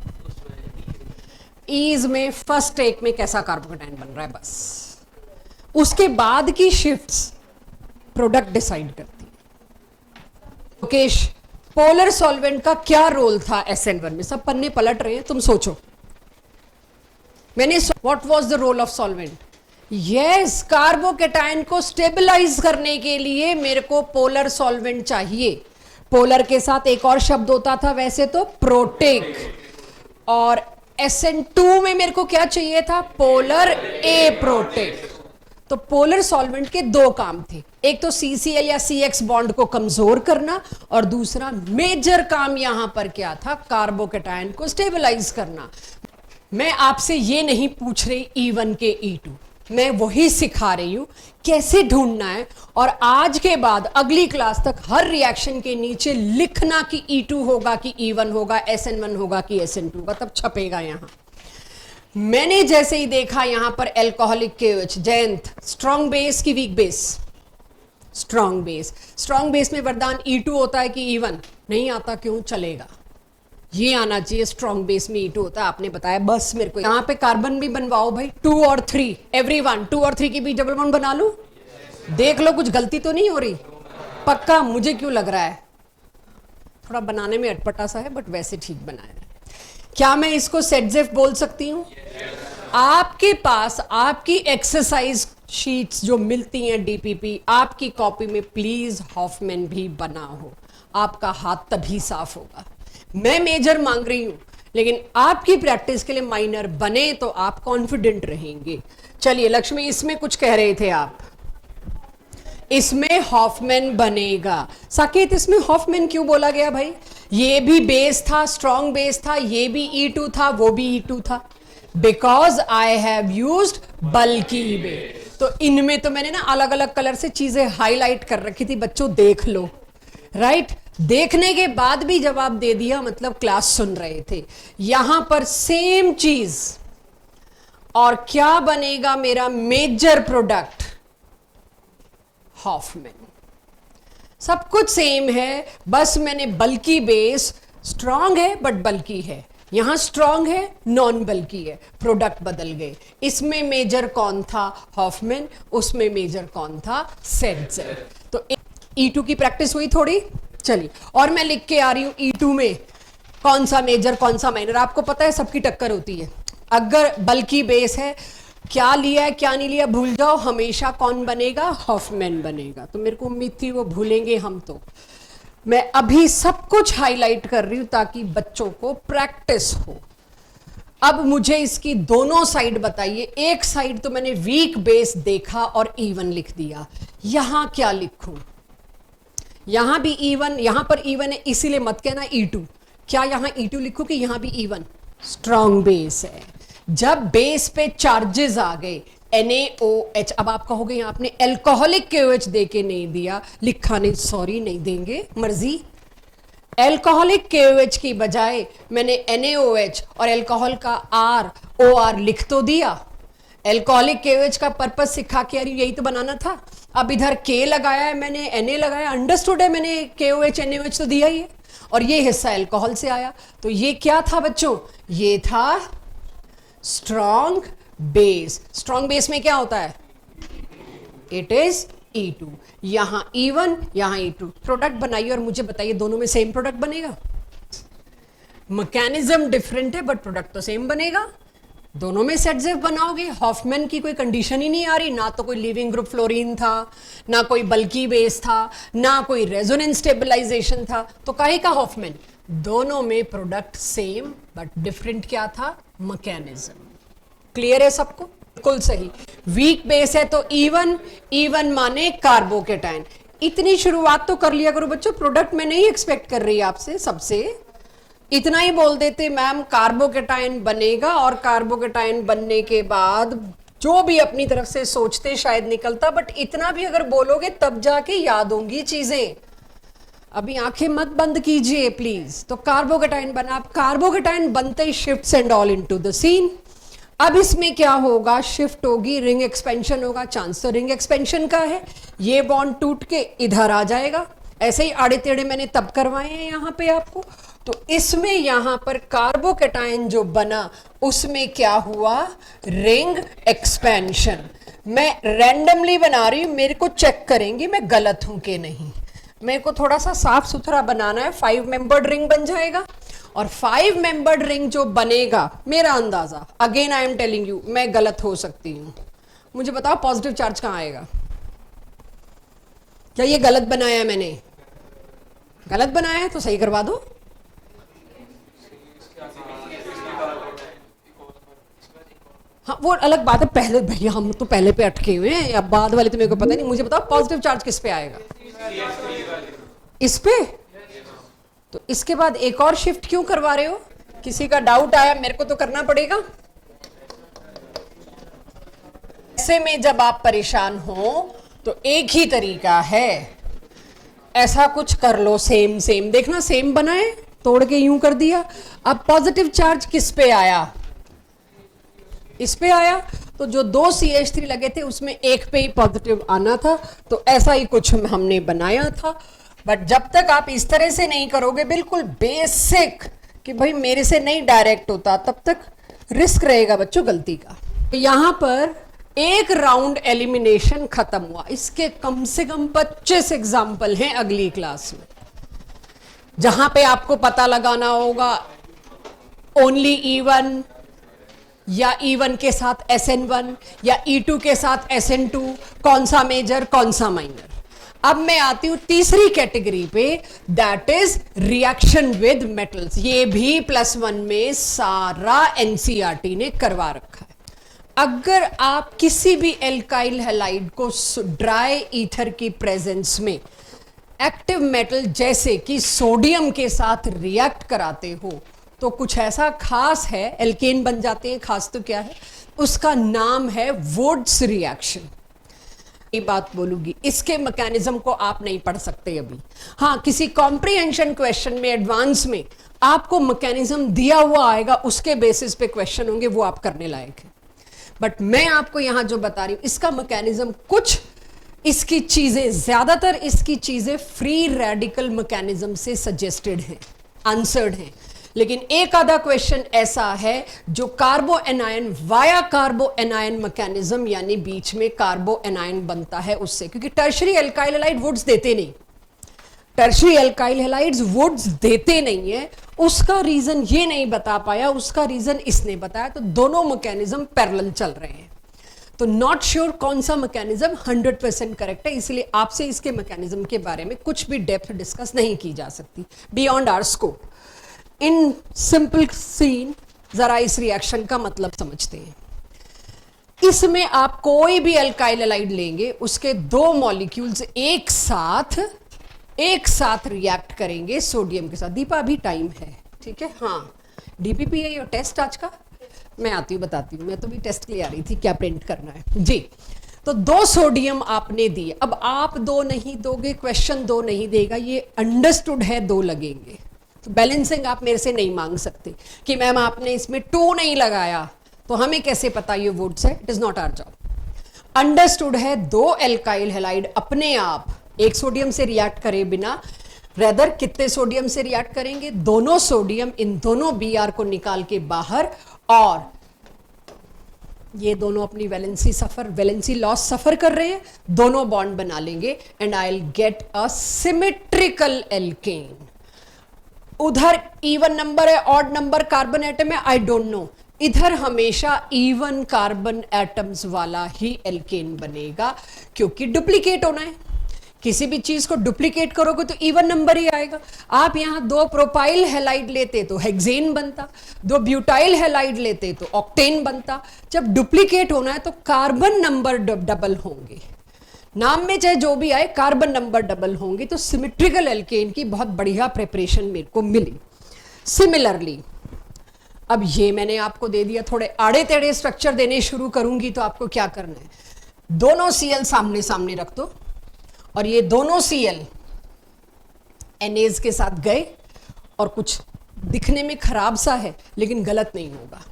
ईज में फर्स्ट टेक में कैसा कार्बोकेटाइन बन रहा है, बस उसके बाद की शिफ्ट्स प्रोडक्ट डिसाइड करती है। मुकेश, पोलर सॉल्वेंट का क्या रोल था SN1 में? सब पन्ने पलट रहे हैं, तुम सोचो। मैंने what was the role of solvent? Yes, carbocation को स्टेबलाइज करने के लिए मेरे को पोलर सॉल्वेंट चाहिए। पोलर के साथ एक और शब्द होता था वैसे तो, प्रोटेक। और SN2 में मेरे को क्या चाहिए था? पोलर ए प्रोटेक। तो पोलर सॉल्वेंट के दो काम थे, एक तो CCl या CX बॉन्ड को कमजोर करना, और दूसरा मेजर काम यहां पर क्या था? कार्बोकेटाइन को स्टेबलाइज करना। मैं आपसे ये नहीं पूछ रही E1 के E2, मैं वही सिखा रही हूं कैसे ढूंढना है। और आज के बाद अगली क्लास तक हर रिएक्शन के नीचे लिखना कि E2 होगा कि E1 होगा, SN1 होगा कि SN2 होगा, तब छपेगा यहां। मैंने जैसे ही देखा यहां पर alcoholic KOH, Jayant, strong base की weak base? Strong base. Strong base में वरदान E2 होता है कि E1? नहीं आता, क्यों? चलेगा, ये आना चाहिए। स्ट्रॉन्ग बेस में E2 होता है, आपने बताया, बस मेरे को यहां पे कार्बन भी बनवाओ भाई, 2 और 3, एवरीवन 2 और 3 की बीच डबल बॉन्ड बना लो। देख लो कुछ गलती तो नहीं हो रही, पक्का? मुझे क्यों लग रहा है थोड़ा बनाने में अटपटा सा है, बट वैसे ठीक बनाया है। क्या मैं इसको सेटजेफ बोल सकती हूं? आपके पास आपकी एक्सरसाइज शीट्स जो मिलती हैं DPP, आपकी कॉपी में प्लीज हॉफमैन भी बना हो, आपका हाथ तभी साफ होगा। मैं मेजर मांग रही हूं, लेकिन आपकी प्रैक्टिस के लिए माइनर बने तो आप कॉन्फिडेंट रहेंगे। चलिए लक्ष्मी, इसमें कुछ कह रहे थे आप, इसमें हॉफमैन बनेगा। साकेत, इसमें हॉफमैन क्यों बोला गया भाई? ये भी बेस था, स्ट्रॉन्ग बेस था, ये भी E2 था, वो भी E2 था, because I have used bulky base. तो इनमें तो मैंने ना अलग अलग कलर से चीजें हाईलाइट कर रखी थी, बच्चों देख लो, राइट? देखने के बाद भी जवाब दे दिया, मतलब क्लास सुन रहे थे। यहां पर सेम चीज, और क्या बनेगा मेरा मेजर प्रोडक्ट? हॉफमैन। सब कुछ सेम है, बस मैंने बल्की बेस, स्ट्रॉन्ग है बट बल्की है, यहां स्ट्रॉन्ग है नॉन बल्की है, प्रोडक्ट बदल गए। इसमें मेजर कौन था? हॉफमैन। उसमें मेजर कौन था? सेटजेफ। तो E2 की प्रैक्टिस हुई थोड़ी। चलिए, और मैं लिख के आ रही हूं E2 में कौन सा मेजर कौन सा माइनर। आपको पता है सबकी टक्कर होती है, अगर बल्की बेस है, क्या लिया है क्या नहीं लिया भूल जाओ, हमेशा कौन बनेगा? हॉफमैन बनेगा। तो मेरे को उम्मीद थी वो भूलेंगे हम, तो मैं अभी सब कुछ हाईलाइट कर रही हूं ताकि बच्चों को प्रैक्टिस हो। अब मुझे इसकी दोनों साइड बताइए। एक साइड तो मैंने वीक बेस देखा और E1 लिख दिया, यहां क्या लिखूं? यहां भी E1, यहां पर E1 है, इसीलिए मत कहना E2। क्या यहां E2 लिखूं कि यहां भी E1? स्ट्रॉन्ग बेस है। जब बेस पे चार्जेस आ गए NaOH, अब आप कहोगे यहां आपने एल्कोहलिक KOH दे के नहीं दिया, लिखा नहीं, सॉरी नहीं देंगे, मर्जी। एल्कोहलिक KOH की बजाय मैंने NaOH और एल्कोहल का OR लिख तो दिया। एल्कोहलिक KOH का पर्पस सिखा के यही तो बनाना था। अब इधर K लगाया है मैंने, Na लगाया, अंडरस्टूड है, मैंने KOH NaOH तो दिया ही है, और ये हिस्सा एल्कोहल से आया। तो ये क्या था बच्चों? ये था स्ट्रॉन्ग बेस। स्ट्रॉन्ग बेस में क्या होता है? It is E2। यहां E1, यहां E2। प्रोडक्ट बनाइए और मुझे बताइए दोनों में सेम प्रोडक्ट बनेगा? मैकेनिज्म डिफरेंट है बट प्रोडक्ट तो सेम बनेगा। दोनों में सेटजेफ बनाओगे, हॉफमैन की कोई कंडीशन ही नहीं आ रही, ना तो कोई लिविंग ग्रुप फ्लोरीन था, ना कोई बल्की बेस था, ना कोई रेजोनेंस स्टेबलाइजेशन था, तो काहे का हॉफमैन? दोनों में प्रोडक्ट सेम बट डिफरेंट क्या था? मैकेनिज्म। क्लियर है सबको? बिल्कुल सही। वीक बेस है तो E1 माने कार्बोकेटाइन। इतनी शुरुआत तो कर लिया करो बच्चों, प्रोडक्ट में नहीं एक्सपेक्ट कर रही आपसे, सबसे इतना ही बोल देते मैम कार्बोकेटाइन बनेगा, और कार्बोकेटाइन बनने के बाद जो भी अपनी तरफ से सोचते शायद निकलता, बट इतना भी अगर बोलोगे तब जाके याद होंगी चीजें। अभी आंखें मत बंद कीजिए प्लीज। तो कार्बोकेटाइन बना, अब कार्बोकेटाइन बनते ही shifts and all into the scene. अब इसमें क्या होगा? शिफ्ट होगी, रिंग एक्सपेंशन होगा। चांस तो रिंग एक्सपेंशन का है, ये बॉन्ड टूट के इधर आ जाएगा। ऐसे ही आड़े टेढ़े मैंने तब करवाए हैं यहां पे आपको, तो इसमें यहां पर कार्बोकेटायन जो बना उसमें क्या हुआ, रिंग एक्सपेंशन। मैं रैंडमली बना रही हूं, मेरे को चेक करेंगे मैं गलत हूं कि नहीं। मेरे को थोड़ा सा साफ सुथरा बनाना है, 5 मेंबर्ड रिंग बन जाएगा। और 5 मेंबर्ड रिंग जो बनेगा, मेरा अंदाजा, again I am telling you, मैं गलत हो सकती हूं, मुझे बताओ पॉजिटिव चार्ज कहां आएगा। क्या ये गलत बनाया है मैंने? गलत बनाया है तो सही करवा दो। हाँ वो अलग बात है, पहले भैया हम तो पहले पे अटके हुए हैं, अब बाद वाले तो मेरे को पता नहीं। मुझे बताओ पॉजिटिव चार्ज किस पे आएगा? इस पे। तो इसके बाद एक और शिफ्ट क्यों करवा रहे हो? किसी का डाउट आया, मेरे को तो करना पड़ेगा। ऐसे में जब आप परेशान हो तो एक ही तरीका है, ऐसा कुछ कर लो, सेम सेम देखना, सेम बनाए, तोड़ के यूं कर दिया। अब पॉजिटिव चार्ज किस पे आया? इस पे आया। तो जो 2 CH3 लगे थे उसमें एक पे ही पॉजिटिव आना था, तो ऐसा ही कुछ हमने बनाया था। बट जब तक आप इस तरह से नहीं करोगे, बिल्कुल बेसिक कि भाई मेरे से नहीं डायरेक्ट होता, तब तक रिस्क रहेगा बच्चों गलती का। यहां पर एक राउंड एलिमिनेशन खत्म हुआ। इसके कम से कम 25 एग्जाम्पल हैं अगली क्लास में, जहां पे आपको पता लगाना होगा ओनली E1 या E1 के साथ SN1 या E2 के साथ SN2, कौन सा मेजर कौन सा माइनर। अब मैं आती हूं तीसरी कैटेगरी पे, that is reaction with metals. ये भी +1 में सारा NCERT ने करवा रखा है। अगर आप किसी भी एल्काइल हैलाइड को ड्राई ईथर की प्रेजेंस में एक्टिव मेटल जैसे कि सोडियम के साथ रिएक्ट कराते हो, तो कुछ ऐसा खास है, एल्केन बन जाते हैं। खास तो क्या है, उसका नाम है वुड्स रिएक्शन। ये बात बोलूंगी, इसके मैकेनिज्म को आप नहीं पढ़ सकते अभी। हाँ, किसी कॉम्प्रिहेंशन क्वेश्चन में एडवांस में आपको मैकेनिज्म दिया हुआ आएगा, उसके बेसिस पे क्वेश्चन होंगे, वो आप करने लायक है। बट मैं आपको यहां जो बता रही हूं, इसका मैकेनिज्म कुछ, इसकी चीजें, ज्यादातर इसकी चीजें फ्री रेडिकल मैकेनिज्म से सजेस्टेड हैं, आंसर्ड हैं। लेकिन एक आधा क्वेश्चन ऐसा है जो कार्बो एनायन वाया कार्बो एनायन मैकेनिज्म, यानी बीच में कार्बो एनायन बनता है उससे, क्योंकि टर्शरी एल्काइल हैलाइड वुड्स देते नहीं, टर्शरी एल्काइल हैलाइड्स वुड्स देते नहीं है। उसका रीजन ये नहीं बता पाया, उसका रीजन इसने बताया। तो दोनों मैकेनिज्म पैरेलल चल रहे हैं। तो नॉट श्योर कौन सा मैकेनिज्म 100% करेक्ट है, इसलिए आपसे इसके मैकेनिज्म के बारे में कुछ भी डेप्थ डिस्कस नहीं की जा सकती, beyond our scope. In simple scene जरा इस रिएक्शन का मतलब समझते हैं। इसमें आप कोई भी एल्काइल हैलाइड लेंगे, उसके 2 मॉलिक्यूल्स एक साथ रिएक्ट करेंगे सोडियम के साथ। दीपा अभी टाइम है, ठीक है? हाँ, DPP है योर टेस्ट आज का। मैं आती हूँ, बताती हूँ, मैं तो भी टेस्ट के लिए आ रही थी, क्या प्रिंट करना है जी। तो 2 सोडियम आपने दिए। अब आप 2 नहीं दोगे, क्वेश्चन 2 नहीं देगा, ये अंडरस्टूड है 2 लगेंगे। तो बैलेंसिंग आप मेरे से नहीं मांग सकते कि मैम आपने इसमें 2 नहीं लगाया, तो हमें कैसे पता ये वुड्स है? It is not our job. Understood है 2 एल्काइल हैलाइड अपने आप एक सोडियम से रिएक्ट करे बिना, रेदर कितने सोडियम से रिएक्ट करेंगे? दोनों सोडियम इन दोनों Br को निकाल के बाहर, और ये दोनों अपनी वैलेंसी लॉस सफर कर रहे हैं, दोनों बॉन्ड बना लेंगे and I will get a symmetrical alkane. उधर इवन नंबर है, ऑड नंबर कार्बन एटम है, आई डोंट नो। इधर हमेशा इवन कार्बन एटम्स वाला ही एल्केन बनेगा, क्योंकि डुप्लीकेट होना है। किसी भी चीज को डुप्लीकेट करोगे तो इवन नंबर ही आएगा। आप यहां 2 प्रोपाइल हैलाइड लेते तो हेक्सेन बनता, 2 ब्यूटाइल हैलाइड लेते तो ऑक्टेन बनता। जब डुप्लीकेट होना है तो कार्बन नंबर डबल होंगे, नाम में चाहे जो भी आए, कार्बन नंबर डबल होंगे। तो सिमेट्रिकल एल्केन की बहुत बढ़िया प्रिपरेशन मेरे को मिली। सिमिलरली अब ये मैंने आपको दे दिया, थोड़े आड़े टेढ़े स्ट्रक्चर देने शुरू करूंगी तो आपको क्या करना है, दोनों Cl सामने सामने रख दो, और ये दोनों Cl NAs के साथ गए, और कुछ दिखने में खराब सा है लेकिन गलत नहीं होगा।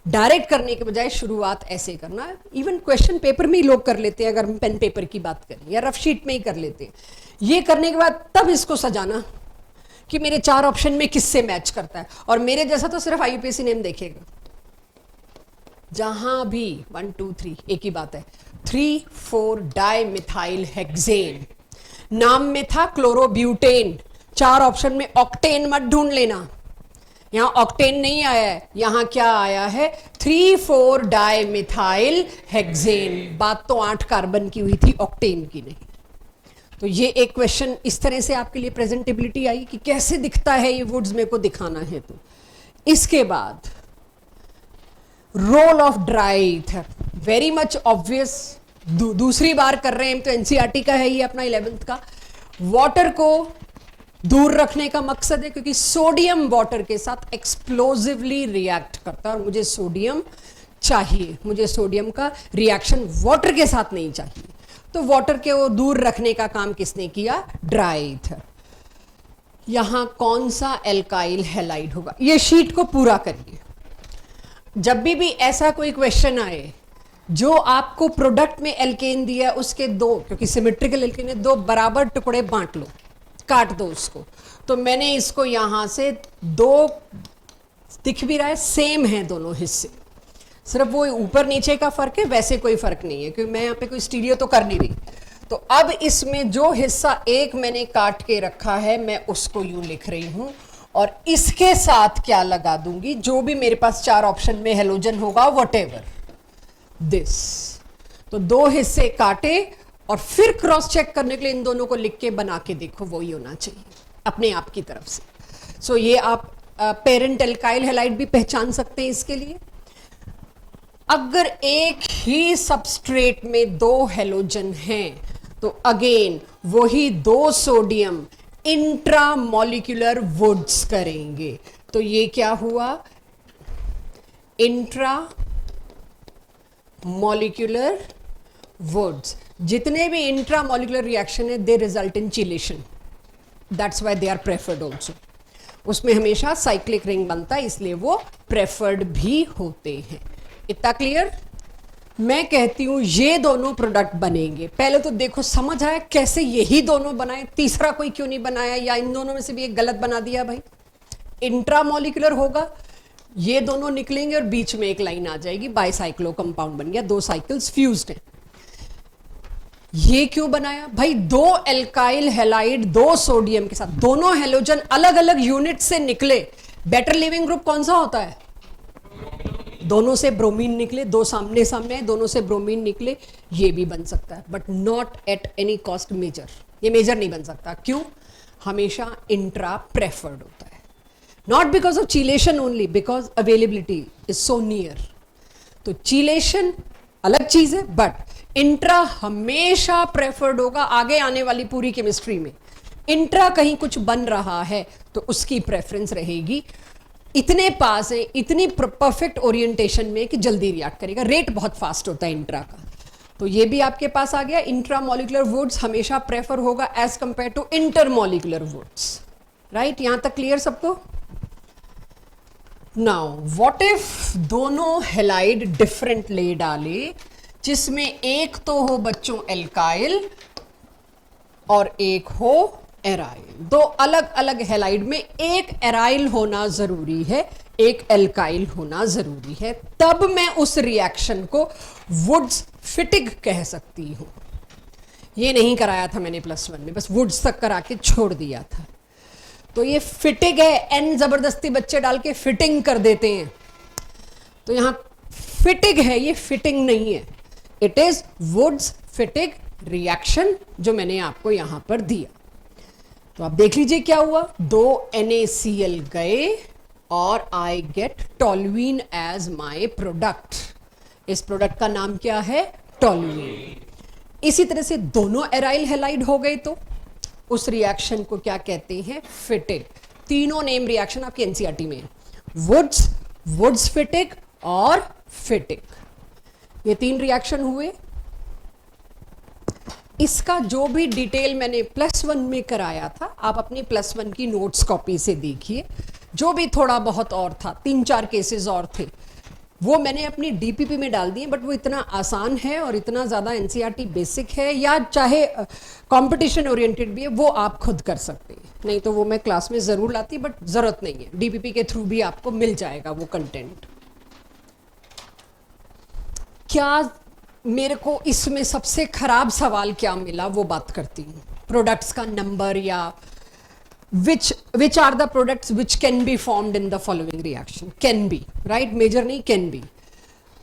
डायरेक्ट करने के बजाय शुरुआत ऐसे करना है। इवन क्वेश्चन पेपर में ही लोग कर लेते हैं, अगर हम पेन पेपर की बात करें, या रफ शीट में ही कर लेते हैं। ये करने के बाद तब इसको सजाना कि मेरे 4 ऑप्शन में किससे मैच करता है, और मेरे जैसा तो सिर्फ आईयूपीएसी नेम देखेगा। जहां भी 1 2 3 एक ही बात है, 3,4 डाइमिथाइल हेक्सेन, नाम में था क्लोरोब्यूटेन, 4 ऑप्शन में ऑक्टेन मत ढूंढ लेना, यहां ऑक्टेन नहीं आया है, यहां क्या आया है 3,4 डाइमिथाइल हेक्सेन। बात तो 8 कार्बन की हुई थी, ऑक्टेन की नहीं। तो ये एक क्वेश्चन इस तरह से आपके लिए प्रेजेंटेबिलिटी आई कि कैसे दिखता है ये वुड्स, मेरे को दिखाना है। तो इसके बाद role of dry ether, very much obvious, दूसरी बार कर रहे हैं तो एनसीईआरटी का है ये अपना 11th का। वाटर को दूर रखने का मकसद है क्योंकि सोडियम वाटर के साथ एक्सप्लोसिवली रिएक्ट करता है और मुझे सोडियम चाहिए, मुझे सोडियम का रिएक्शन वाटर के साथ नहीं चाहिए। तो वाटर के वो दूर रखने का काम किसने किया, ड्राई ईथर। यहां कौन सा एल्काइल हैलाइड होगा, ये शीट को पूरा करिए। जब भी ऐसा कोई क्वेश्चन आए जो आपको प्रोडक्ट में एल्केन दिया है उसके दो, क्योंकि सिमेट्रिकल एल्केन है, 2 बराबर टुकड़े बांट लो, काट दो उसको। तो मैंने इसको यहां से 2 दिख भी रहा है, सेम है दोनों हिस्से, सिर्फ वो ऊपर नीचे का फर्क है, वैसे कोई फर्क नहीं है क्योंकि मैं यहाँ पे कोई स्टीरियो तो कर नहीं रही। तो अब इसमें जो हिस्सा एक मैंने काट के रखा है मैं उसको यूं लिख रही हूं और इसके साथ क्या लगा दूंगी, जो भी मेरे पास 4 ऑप्शन में हेलोजन होगा व्हाटएवर दिस। तो 2 हिस्से काटे और फिर क्रॉस चेक करने के लिए इन दोनों को लिख के बना के देखो, वही होना चाहिए अपने आप की तरफ से। सो ये आप पेरेंट एल्काइल हैलाइड भी पहचान सकते हैं इसके लिए। अगर एक ही सबस्ट्रेट में 2 हेलोजन हैं तो अगेन वही 2 सोडियम इंट्रामॉलिक्यूलर वुड्स करेंगे। तो ये क्या हुआ, इंट्रामॉलिक्यूलर वुड्स। जितने भी इंट्रामॉलिक्यूलर रिएक्शन है they result in chelation, that's why they are preferred also. उसमें हमेशा साइक्लिक रिंग बनता है इसलिए वो प्रेफर्ड भी होते हैं। इतना क्लियर। मैं कहती हूं ये दोनों प्रोडक्ट बनेंगे। पहले तो देखो समझ आया कैसे यही दोनों बनाए, तीसरा कोई क्यों नहीं बनाया, या इन दोनों में से भी एक गलत बना दिया भाई। इंट्रामॉलिक्यूलर होगा, ये दोनों निकलेंगे और बीच में एक लाइन आ जाएगी, बाइसाइक्लो कंपाउंड बन गया, 2 साइकिल्स फ्यूज्ड हैं। ये क्यों बनाया भाई, 2 एल्काइल हैलाइड 2 सोडियम के साथ, दोनों हेलोजन अलग अलग यूनिट से निकले। बेटर लिविंग ग्रुप कौन सा होता है, दोनों से ब्रोमीन निकले, 2 सामने सामने दोनों से ब्रोमीन निकले, ये भी बन सकता है but not at any cost major. ये मेजर नहीं बन सकता, क्यों, हमेशा इंट्रा प्रेफर्ड होता है, not because of chelation only, because availability is so near. तो चीलेशन अलग चीज है बट इंट्रा हमेशा प्रेफर्ड होगा। आगे आने वाली पूरी केमिस्ट्री में इंट्रा कहीं कुछ बन रहा है तो उसकी प्रेफरेंस रहेगी, इतने पास है, इतनी परफेक्ट ओरिएंटेशन में कि जल्दी रिएक्ट करेगा, रेट बहुत फास्ट होता है इंट्रा का। तो ये भी आपके पास आ गया, इंट्रामॉलिक्यूलर वुड्स हमेशा प्रेफर होगा as compare to intermolecular Wurtz. Right, यहां तक क्लियर सबको। नाउ व्हाट इफ दोनों हैलाइड डिफरेंट ले डाले, जिसमें एक तो हो बच्चों एल्काइल और एक हो एराइल। 2 अलग अलग हैलाइड में एक एराइल होना जरूरी है, एक एल्काइल होना जरूरी है, तब मैं उस रिएक्शन को वुड्स फिटिग कह सकती हूं। ये नहीं कराया था मैंने +1 में, बस वुड्स तक करा के छोड़ दिया था। तो ये फिटिग है, एन जबरदस्ती बच्चे डाल के फिटिंग कर देते हैं, तो यहां फिटिग है, ये फिटिंग नहीं है, इट इज वुड्स फिटिग रिएक्शन जो मैंने आपको यहां पर दिया। तो आप देख लीजिए क्या हुआ, 2 NaCl गए और I get toluene as my product. इस प्रोडक्ट का नाम क्या है, टोल्यूइन। इसी तरह से दोनों एराइल हैलाइड हो गए तो उस रिएक्शन को क्या कहते हैं, फिटिग। तीनों नेम रिएक्शन आपकी एनसीईआरटी में है, वुड्स, वुड्स फिटिग और फिटिग। ये 3 रिएक्शन हुए। इसका जो भी डिटेल मैंने +1 में कराया था आप अपनी +1 की नोट्स कॉपी से देखिए, जो भी थोड़ा बहुत और था, 3-4 केसेस और थे, वो मैंने अपनी डीपीपी में डाल दिए, बट वो इतना आसान है और इतना ज़्यादा एनसीईआरटी बेसिक है, या चाहे कंपटीशन ओरिएंटेड भी है, वो आप खुद कर सकते हैं। नहीं तो वो मैं क्लास में ज़रूर लाती, बट ज़रूरत नहीं है, डीपीपी के थ्रू भी आपको मिल जाएगा वो कंटेंट। क्या मेरे को इसमें सबसे खराब सवाल क्या मिला वो बात करती हूँ। प्रोडक्ट्स का नंबर, या which are the products which can be formed in the following reaction, can be, right, major नहीं, can be।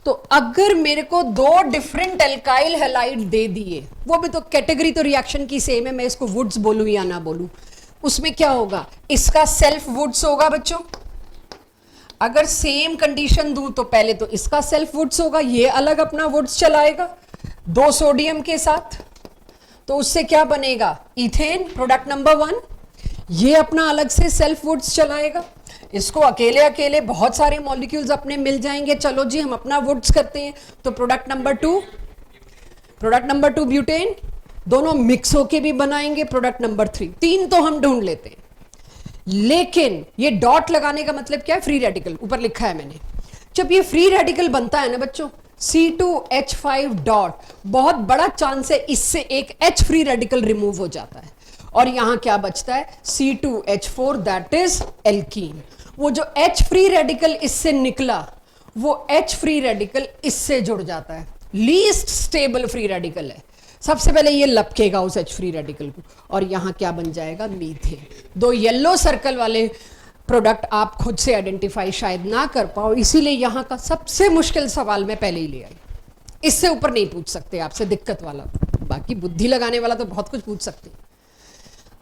तो अगर मेरे को दो डिफरेंट एल्काइल हैलाइड दे दिए, वो भी तो कैटेगरी तो रिएक्शन की सेम है, मैं इसको वुड्स बोलूं या ना बोलूं, उसमें क्या होगा, इसका सेल्फ वुड्स होगा बच्चों। अगर सेम कंडीशन दूं तो पहले तो इसका सेल्फ वुड्स होगा, ये अलग अपना वुड्स चलाएगा 2 सोडियम के साथ, तो उससे क्या बनेगा, इथेन प्रोडक्ट नंबर 1। ये अपना अलग से सेल्फ वुड्स चलाएगा, इसको अकेले अकेले बहुत सारे मॉलिक्यूल्स अपने मिल जाएंगे, चलो जी हम अपना वुड्स करते हैं, तो प्रोडक्ट नंबर 2 ब्यूटेन, दोनों मिक्स होके भी बनाएंगे प्रोडक्ट नंबर 3 तो हम ढूंढ लेते हैं। लेकिन ये डॉट लगाने का मतलब क्या है, फ्री रेडिकल, ऊपर लिखा है मैंने। जब ये फ्री रेडिकल बनता है ना बच्चों, C2H5 डॉट, बहुत बड़ा चांस है इससे एक H फ्री रेडिकल रिमूव हो जाता है, और यहां क्या बचता है, C2H4, दैट इज एल्कीन। वो जो H फ्री रेडिकल इससे निकला, वो H फ्री रेडिकल इससे जुड़ जाता है, लीस्ट स्टेबल फ्री रेडिकल है। सबसे पहले ये लपकेगा उस H फ्री रेडिकल को, और यहां क्या बन जाएगा, मीथेन। 2 येलो सर्कल वाले प्रोडक्ट आप खुद से आइडेंटिफाई शायद ना कर पाओ, इसीलिए यहां का सबसे मुश्किल सवाल मैं पहले ही ले आई। इससे ऊपर नहीं पूछ सकते आपसे दिक्कत वाला, बाकी बुद्धि लगाने वाला तो बहुत कुछ पूछ सकते हैं।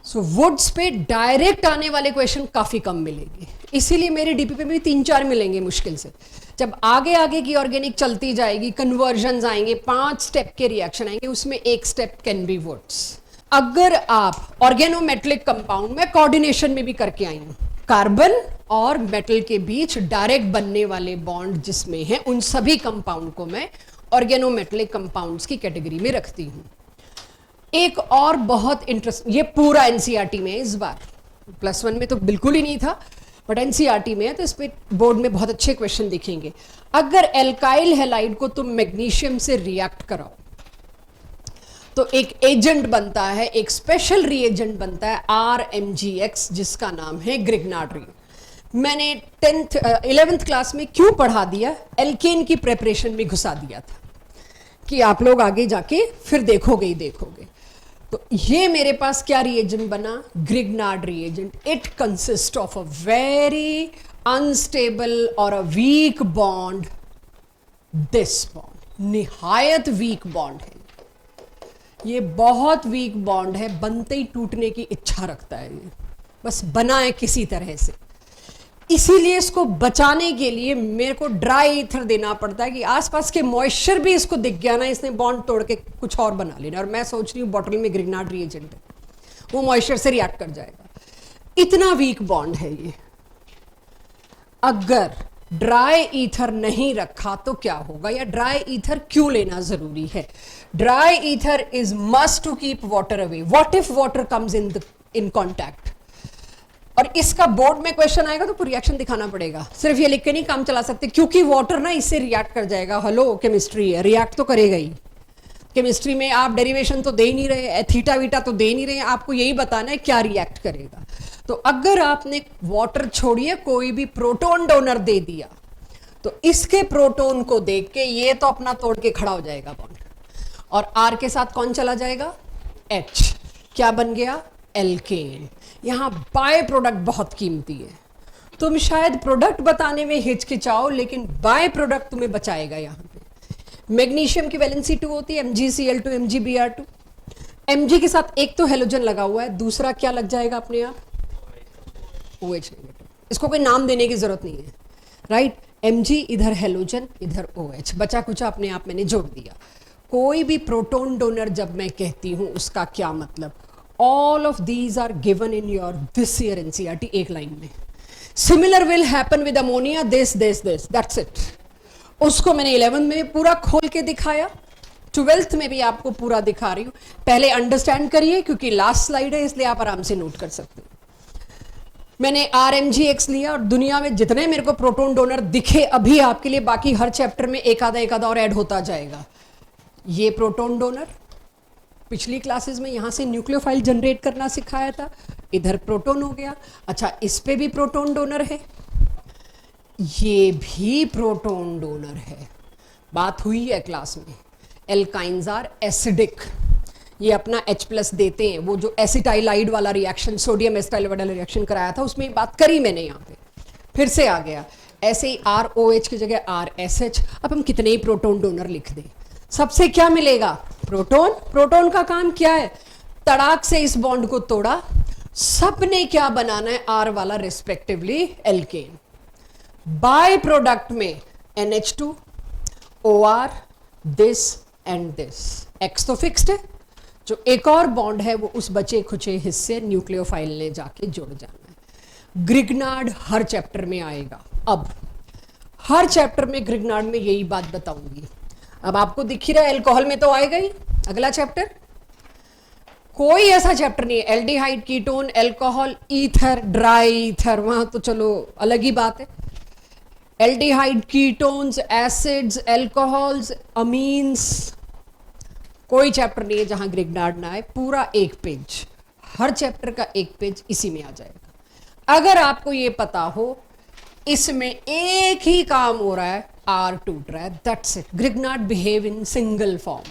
सो वुड्स पे डायरेक्ट आने वाले क्वेश्चन काफी कम मिलेंगे, इसीलिए मेरी डीपीपी में 3-4 मिलेंगे मुश्किल से। जब आगे आगे की ऑर्गेनिक चलती जाएगी, कन्वर्जन आएंगे, 5 स्टेप के रिएक्शन आएंगे, उसमें एक स्टेप कैन बी वुड्स। अगर आप ऑर्गेनोमेटलिक कंपाउंड में कोऑर्डिनेशन में भी करके आई हूं, कार्बन और मेटल के बीच डायरेक्ट बनने वाले बॉन्ड जिसमें है, उन सभी कंपाउंड को मैं ऑर्गेनोमेटलिक कंपाउंड्स की कैटेगरी में रखती हूं। एक और बहुत इंटरेस्ट, ये पूरा एनसीईआरटी में है इस बार, +1 में तो बिल्कुल ही नहीं था, बट एनसीईआरटी में है, तो इस पे बोर्ड में बहुत अच्छे क्वेश्चन दिखेंगे। अगर एल्काइल हैलाइड को तुम मैग्नीशियम से रिएक्ट कराओ तो एक एजेंट बनता है, एक स्पेशल रिएजेंट बनता है RMgX, जिसका नाम है ग्रिग्नार्ड। मैंने 11th क्लास में क्यों पढ़ा दिया, एल्केन की प्रेपरेशन में घुसा दिया था कि आप लोग आगे जाके फिर देखोगे ही देखोगे। तो ये मेरे पास क्या रिएजेंट बना, Grignard reagent. It consist of a very unstable और a weak bond, this bond, निहायत वीक बॉन्ड है, ये बहुत वीक बॉन्ड है, बनते ही टूटने की इच्छा रखता है, ये बस बना है किसी तरह से। इसीलिए इसको बचाने के लिए मेरे को ड्राई ईथर देना पड़ता है कि आसपास के मॉइस्चर भी इसको दिख गया ना, इसने बॉन्ड तोड़ के कुछ और बना लेना। और मैं सोच रही हूँ बॉटल में ग्रिग्नार्ड रिएजेंट है, वो मॉइस्चर से रिएक्ट कर जाएगा, इतना वीक बॉन्ड है ये। अगर ड्राई ईथर नहीं रखा तो क्या होगा, या ड्राई ईथर क्यों लेना जरूरी है। Dry ether is must to keep water away. What if water comes in contact, और इसका बोर्ड में क्वेश्चन आएगा तो रिएक्शन दिखाना पड़ेगा, सिर्फ ये लिख के नहीं काम चला सकते, क्योंकि वाटर ना इससे रिएक्ट कर जाएगा। हेलो, केमिस्ट्री है, रिएक्ट तो करेगा ही। केमिस्ट्री में आप डेरिवेशन तो दे ही नहीं रहे, थीटा वीटा तो दे ही नहीं रहे, आपको यही बताना है क्या रिएक्ट करेगा। तो अगर आपने वाटर छोड़िए, कोई भी प्रोटॉन डोनर दे दिया, तो इसके प्रोटॉन को देख के ये तो अपना तोड़ के खड़ा हो जाएगा बॉन्ड, और R के साथ कौन चला जाएगा, H। क्या बन गया, एल्केन। यहां बाय प्रोडक्ट बहुत कीमती है, तुम शायद प्रोडक्ट बताने में हिचकिचाओ, लेकिन बाय प्रोडक्ट तुम्हें बचाएगा। यहां पे मैग्नीशियम की वैलेंसी 2 होती है, MgCl2 MgBr2। Mg के साथ एक तो हेलोजन लगा हुआ है, दूसरा क्या लग जाएगा अपने आप, OH नेगेटिव। इसको कोई नाम देने की जरूरत नहीं है, राइट। Mg इधर हेलोजन, इधर OH, बचा कुचा अपने आप मैंने जोड़ दिया। कोई भी प्रोटॉन डोनर जब मैं कहती हूं, उसका क्या मतलब, all of these are given in your this year NCERT, एक लाइन में। Similar will happen with ammonia, this, that's it। उसको मैंने 11th में पूरा खोल के दिखाया, 12th में भी आपको पूरा दिखा रही हूं। पहले अंडरस्टैंड करिए, क्योंकि लास्ट स्लाइड है, इसलिए आप आराम से नोट कर सकते हो। मैंने RMGX लिया और दुनिया में जितने मेरे को प्रोटॉन डोनर दिखे अभी आपके लिए, बाकी हर चैप्टर में एक आधा और ऐड होता जाएगा। ये प्रोटॉन डोनर, पिछली क्लासेस में यहां से न्यूक्लियोफाइल जनरेट करना सिखाया था, इधर प्रोटॉन हो गया। अच्छा, इस पे भी प्रोटॉन डोनर है, ये भी प्रोटॉन डोनर है। बात हुई है क्लास में। एल्काइंस आर एसिडिक, ये अपना H+ देते हैं। वो जो एसिटाइलाइड वाला रिएक्शन, सोडियम एसिटाइलाइड वाला रिएक्शन कराया था, उसमें बात करी मैंने, यहाँ पे फिर से आ गया। ऐसे ही ROH की जगह RSH। अब हम कितने ही प्रोटॉन डोनर लिख दें, सबसे क्या मिलेगा? प्रोटॉन। प्रोटॉन का काम क्या है? तड़ाक से इस बॉन्ड को तोड़ा, सबने क्या बनाना है? R वाला रिस्पेक्टिवली एल्केन। बाय प्रोडक्ट में NH2, OR, this and this. X तो फिक्स्ड है, जो एक और बॉन्ड है वो उस बचे खुचे हिस्से न्यूक्लियोफाइल ने जाके जुड़ जाना है। ग्रिग्नार्ड हर चैप्टर में आएगा। अब हर चैप्टर में ग्रिग्नार्ड में यही बात बताऊंगी। अब आपको दिख ही रहा है, एल्कोहल में तो आएगा ही। अगला चैप्टर, कोई ऐसा चैप्टर नहीं है aldehyde, ketone, alcohol, ether, dry ether, वहां तो चलो अलग ही बात है। Aldehyde, ketones, acids, alcohols, amines, कोई चैप्टर नहीं है जहां ग्रिग्नार्ड ना आए। पूरा एक पेज, हर चैप्टर का एक पेज इसी में आ जाएगा। अगर आपको ये पता हो इसमें एक ही काम हो रहा है, R टूट रहा है, that's it. Grignard behave in single form.